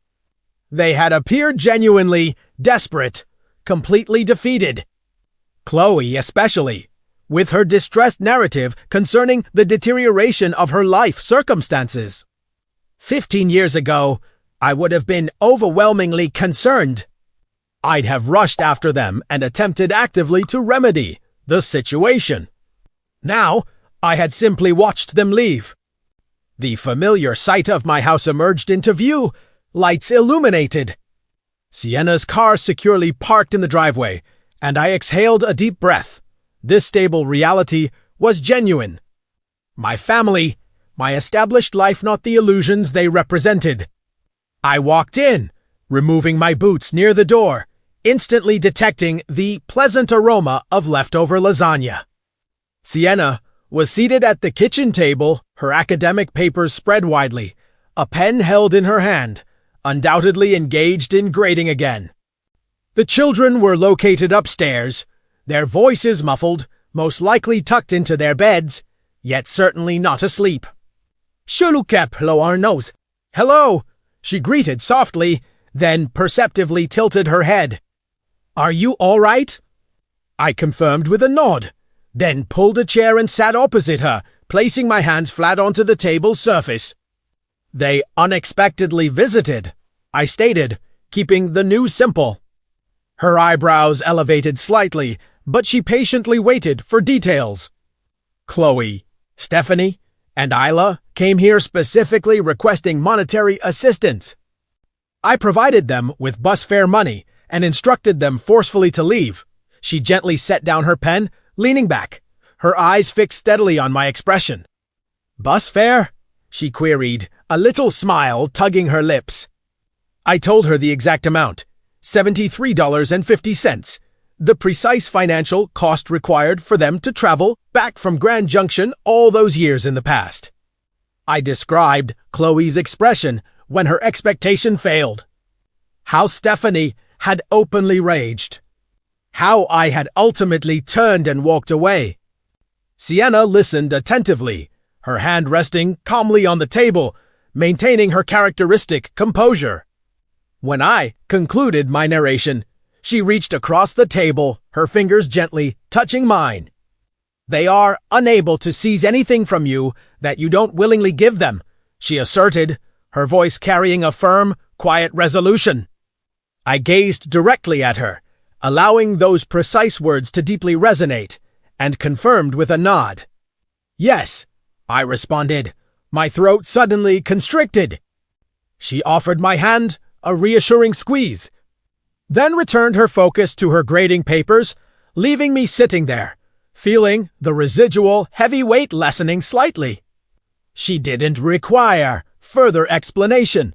They had appeared genuinely desperate, completely defeated. Chloe especially, with her distressed narrative concerning the deterioration of her life circumstances. 15 years ago, I would have been overwhelmingly concerned. I'd have rushed after them and attempted actively to remedy the situation. Now, I had simply watched them leave. The familiar sight of my house emerged into view, lights illuminated. Sienna's car securely parked in the driveway, and I exhaled a deep breath. This stable reality was genuine. My family, my established life, not the illusions they represented. I walked in, removing my boots near the door, instantly detecting the pleasant aroma of leftover lasagna. Sienna was seated at the kitchen table, her academic papers spread widely, a pen held in her hand, undoubtedly engaged in grading again. The children were located upstairs, their voices muffled, most likely tucked into their beds, yet certainly not asleep. "Shulukep lo Arnos." "Hello," she greeted softly, then perceptively tilted her head. "Are you all right?" I confirmed with a nod, then pulled a chair and sat opposite her, placing my hands flat onto the table's surface. "They unexpectedly visited," I stated, keeping the news simple. Her eyebrows elevated slightly, but she patiently waited for details. "Chloe, Stephanie, and Isla came here specifically requesting monetary assistance. I provided them with bus fare money and instructed them forcefully to leave." She gently set down her pen, leaning back, her eyes fixed steadily on my expression. "Bus fare?" she queried, a little smile tugging her lips. I told her the exact amount, $73.50, the precise financial cost required for them to travel back from Grand Junction all those years in the past. I described Chloe's expression when her expectation failed. How Stephanie had openly raged. How I had ultimately turned and walked away. Sienna listened attentively, her hand resting calmly on the table, maintaining her characteristic composure. When I concluded my narration, she reached across the table, her fingers gently touching mine. "They are unable to seize anything from you that you don't willingly give them," she asserted, her voice carrying a firm, quiet resolution. I gazed directly at her, allowing those precise words to deeply resonate, and confirmed with a nod. "Yes," I responded, my throat suddenly constricted. She offered my hand a reassuring squeeze, then returned her focus to her grading papers, leaving me sitting there, feeling the residual heavy weight lessening slightly. She didn't require further explanation.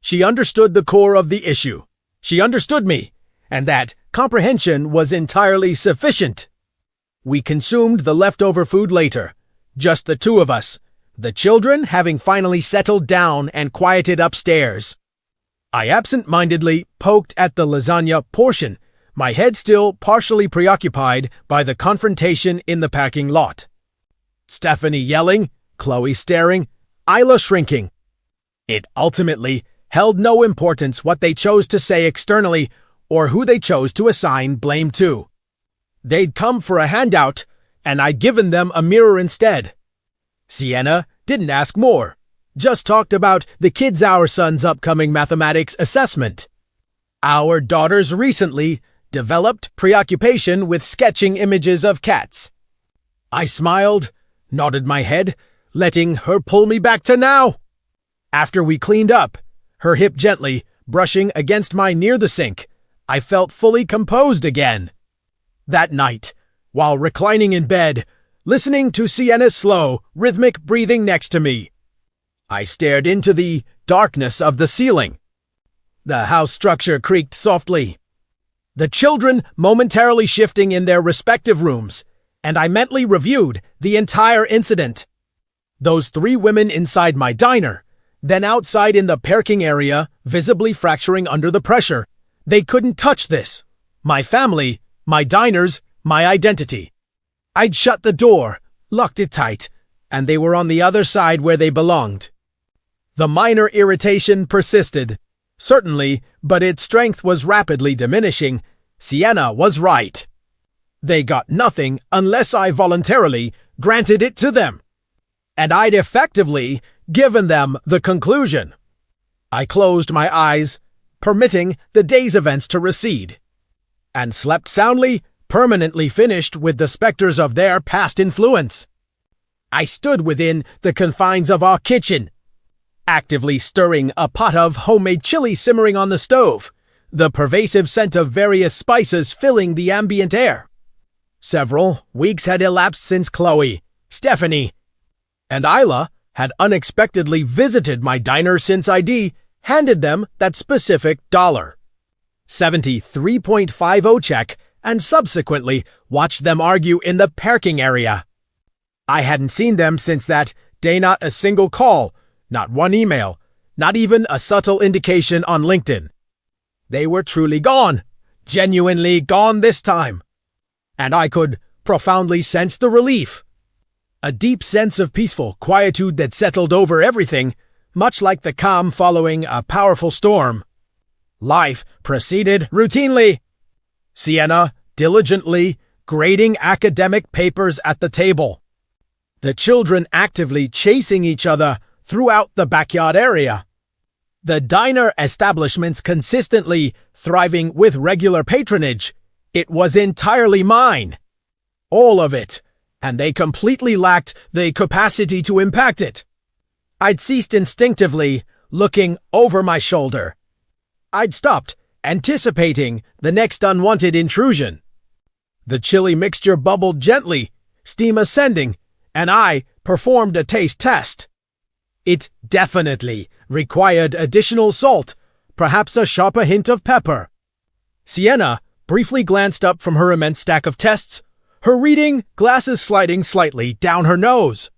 She understood the core of the issue. She understood me, and that comprehension was entirely sufficient. We consumed the leftover food later, just the two of us, the children having finally settled down and quieted upstairs. I absent-mindedly poked at the lasagna portion, my head still partially preoccupied by the confrontation in the parking lot. Stephanie yelling, Chloe staring, Isla shrinking. It ultimately held no importance what they chose to say externally or who they chose to assign blame to. They'd come for a handout, and I'd given them a mirror instead. Sienna didn't ask more, just talked about the kids' our son's upcoming mathematics assessment. Our daughters recently developed preoccupation with sketching images of cats. I smiled, nodded my head, letting her pull me back to now. After we cleaned up, her hip gently brushing against mine near the sink, I felt fully composed again. That night, while reclining in bed, listening to Sienna's slow, rhythmic breathing next to me, I stared into the darkness of the ceiling. The house structure creaked softly, the children momentarily shifting in their respective rooms, and I mentally reviewed the entire incident. Those three women inside my diner, then outside in the parking area, visibly fracturing under the pressure. They couldn't touch this. My family, my diners, my identity. I'd shut the door, locked it tight, and they were on the other side where they belonged. The minor irritation persisted, certainly, but its strength was rapidly diminishing. Sienna was right. They got nothing unless I voluntarily granted it to them. And I'd effectively given them the conclusion. I closed my eyes, permitting the day's events to recede, and slept soundly, permanently finished with the specters of their past influence. I stood within the confines of our kitchen, actively stirring a pot of homemade chili simmering on the stove, the pervasive scent of various spices filling the ambient air. Several weeks had elapsed since Chloe, Stephanie, and Isla had unexpectedly visited my diner since ID handed them that specific $73.50 check and subsequently watched them argue in the parking area. I hadn't seen them since that day, not a single call, not one email, not even a subtle indication on LinkedIn. They were truly gone, genuinely gone this time. And I could profoundly sense the relief. A deep sense of peaceful quietude that settled over everything, much like the calm following a powerful storm. Life proceeded routinely. Sienna diligently grading academic papers at the table. The children actively chasing each other throughout the backyard area. The diner establishments consistently thriving with regular patronage. It was entirely mine. All of it. And they completely lacked the capacity to impact it. I'd ceased instinctively looking over my shoulder. I'd stopped anticipating the next unwanted intrusion. The chili mixture bubbled gently, steam ascending, and I performed a taste test. It definitely required additional salt, perhaps a sharper hint of pepper. Sienna briefly glanced up from her immense stack of tests, her reading glasses sliding slightly down her nose.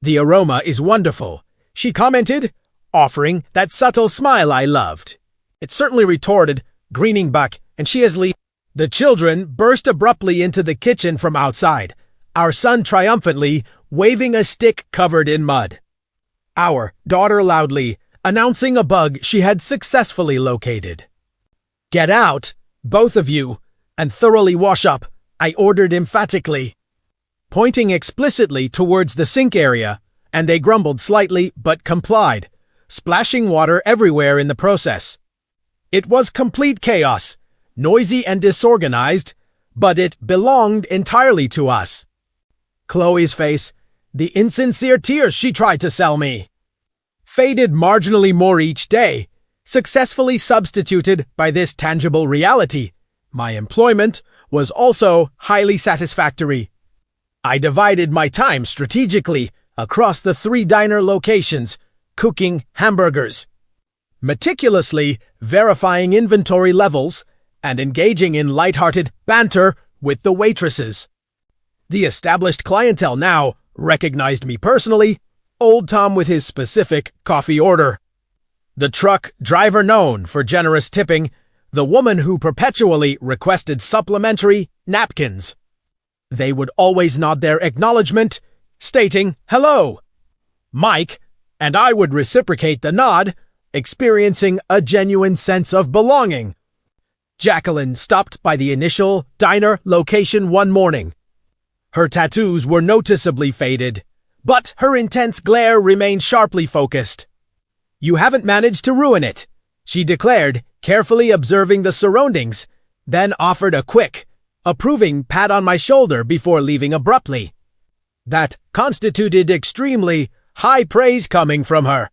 "The aroma is wonderful," she commented, offering that subtle smile I loved. It certainly retorted, grinning back, and she has leave. The children burst abruptly into the kitchen from outside, our son triumphantly waving a stick covered in mud. Our daughter loudly announcing a bug she had successfully located. "Get out, both of you, and thoroughly wash up," I ordered emphatically, pointing explicitly towards the sink area, and they grumbled slightly but complied, splashing water everywhere in the process. It was complete chaos, noisy and disorganized, but it belonged entirely to us. Chloe's face, the insincere tears she tried to sell me, faded marginally more each day, successfully substituted by this tangible reality. My employment was also highly satisfactory. I divided my time strategically across the 3 diner locations, cooking hamburgers, meticulously verifying inventory levels, and engaging in lighthearted banter with the waitresses. The established clientele now recognized me personally, Old Tom with his specific coffee order, the truck driver known for generous tipping, the woman who perpetually requested supplementary napkins. They would always nod their acknowledgement, stating "hello, Mike," and I would reciprocate the nod, experiencing a genuine sense of belonging. Jacqueline stopped by the initial diner location one morning. Her tattoos were noticeably faded, but her intense glare remained sharply focused. "You haven't managed to ruin it," she declared, carefully observing the surroundings, then offered a quick, approving pat on my shoulder before leaving abruptly. That constituted extremely high praise coming from her.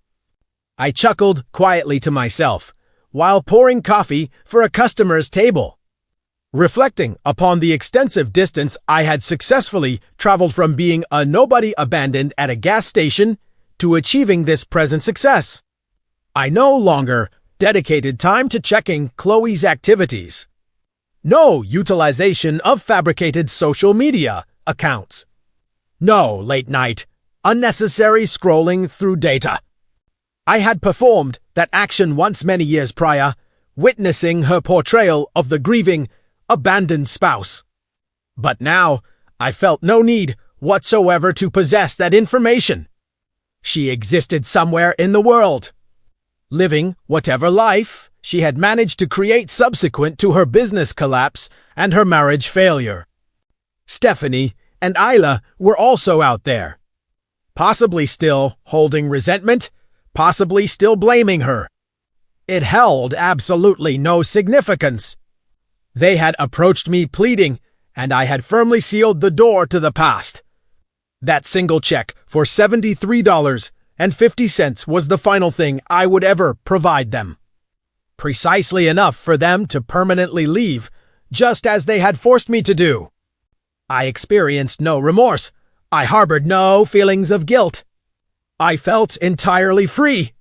I chuckled quietly to myself while pouring coffee for a customer's table, reflecting upon the extensive distance I had successfully traveled from being a nobody abandoned at a gas station to achieving this present success. I no longer dedicated time to checking Chloe's activities. No utilization of fabricated social media accounts. No late night, unnecessary scrolling through data. I had performed that action once many years prior, witnessing her portrayal of the grieving, abandoned spouse. But now, I felt no need whatsoever to possess that information. She existed somewhere in the world, living whatever life she had managed to create subsequent to her business collapse and her marriage failure. Stephanie and Isla were also out there, possibly still holding resentment, possibly still blaming her. It held absolutely no significance. They had approached me pleading, and I had firmly sealed the door to the past. That single check for $73.50 was the final thing I would ever provide them. Precisely enough for them to permanently leave, just as they had forced me to do. I experienced no remorse. I harbored no feelings of guilt. I felt entirely free.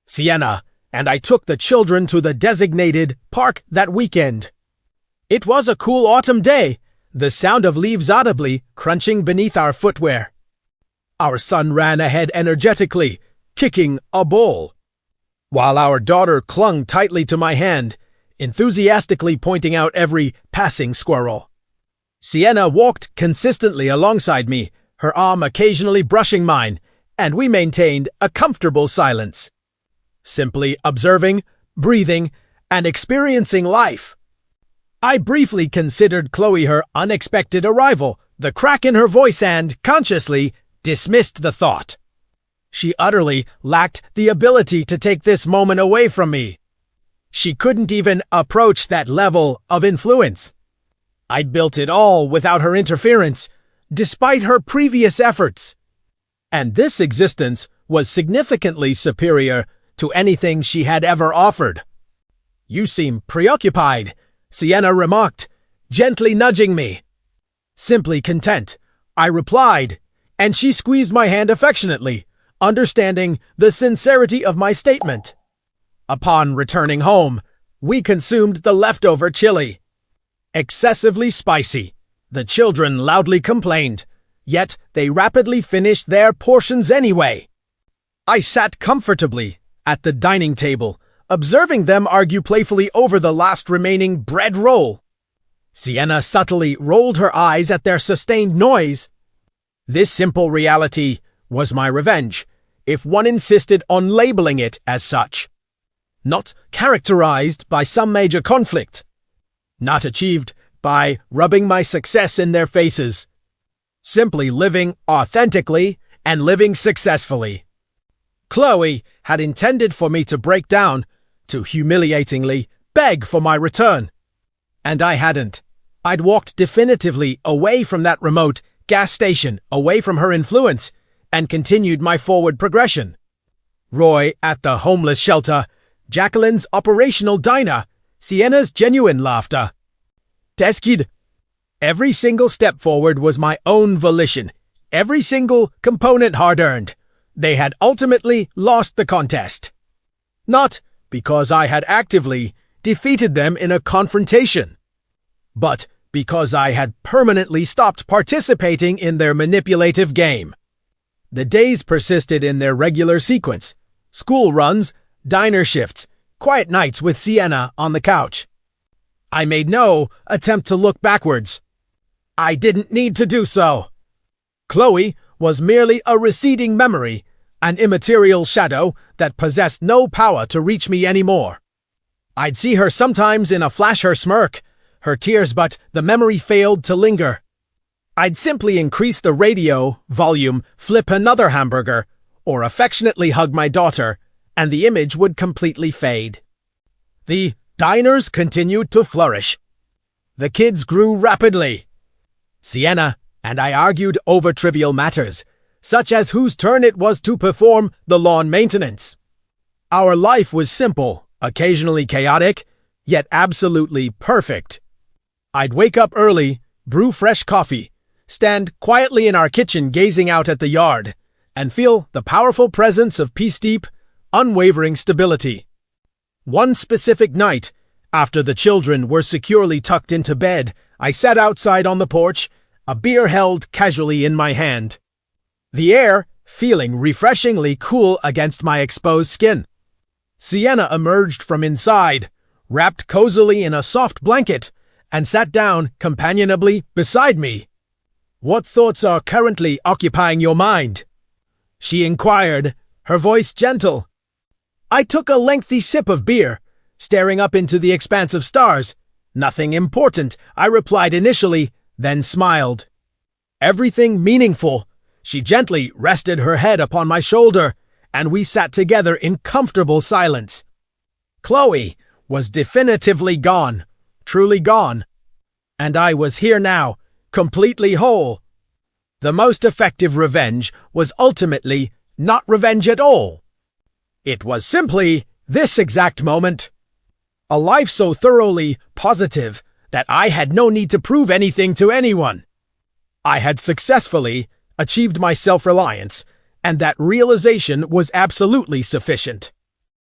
Sienna and I took the children to the designated park that weekend. It was a cool autumn day, the sound of leaves audibly crunching beneath our footwear. Our son ran ahead energetically, kicking a ball, while our daughter clung tightly to my hand, enthusiastically pointing out every passing squirrel. Sienna walked consistently alongside me, her arm occasionally brushing mine, and we maintained a comfortable silence, simply observing, breathing, and experiencing life. I briefly considered Chloe her unexpected arrival, the crack in her voice, and, consciously, dismissed the thought. She utterly lacked the ability to take this moment away from me. She couldn't even approach that level of influence. I'd built it all without her interference, despite her previous efforts. And this existence was significantly superior to anything she had ever offered. "You seem preoccupied," Sienna remarked, gently nudging me. "Simply content," I replied, and she squeezed my hand affectionately, understanding the sincerity of my statement. Upon returning home, we consumed the leftover chili. Excessively spicy, the children loudly complained, yet they rapidly finished their portions anyway. I sat comfortably at the dining table, observing them argue playfully over the last remaining bread roll. Sienna subtly rolled her eyes at their sustained noise. This simple reality was my revenge, if one insisted on labeling it as such. Not characterized by some major conflict. Not achieved by rubbing my success in their faces. Simply living authentically and living successfully. Chloe had intended for me to break down, to humiliatingly beg for my return. And I hadn't. I'd walked definitively away from that remote gas station, away from her influence, and continued my forward progression. Roy at the homeless shelter, Jacqueline's operational diner, Sienna's genuine laughter. Teskid. Every single step forward was my own volition, every single component hard-earned. They had ultimately lost the contest. Not because I had actively defeated them in a confrontation, but because I had permanently stopped participating in their manipulative game. The days persisted in their regular sequence: school runs, diner shifts, quiet nights with Sienna on the couch. I made no attempt to look backwards. I didn't need to do so. Chloe was merely a receding memory, an immaterial shadow that possessed no power to reach me anymore. I'd see her sometimes in a flash, her smirk, her tears, but the memory failed to linger. I'd simply increase the radio volume, flip another hamburger, or affectionately hug my daughter, and the image would completely fade. The diners continued to flourish. The kids grew rapidly. Sienna and I argued over trivial matters, such as whose turn it was to perform the lawn maintenance. Our life was simple, occasionally chaotic, yet absolutely perfect. I'd wake up early, brew fresh coffee, stand quietly in our kitchen gazing out at the yard, and feel the powerful presence of peace-deep, unwavering stability. One specific night, after the children were securely tucked into bed, I sat outside on the porch, a beer held casually in my hand. The air feeling refreshingly cool against my exposed skin. Sienna emerged from inside, wrapped cozily in a soft blanket, and sat down companionably beside me. "What thoughts are currently occupying your mind?" she inquired, her voice gentle. I took a lengthy sip of beer, staring up into the expanse of stars. "Nothing important," I replied initially, then smiled. "Everything meaningful." She gently rested her head upon my shoulder, and we sat together in comfortable silence. Chloe was definitively gone, truly gone. And I was here now, completely whole. The most effective revenge was ultimately not revenge at all. It was simply this exact moment. A life so thoroughly positive that I had no need to prove anything to anyone. I had successfully achieved my self-reliance, and that realization was absolutely sufficient.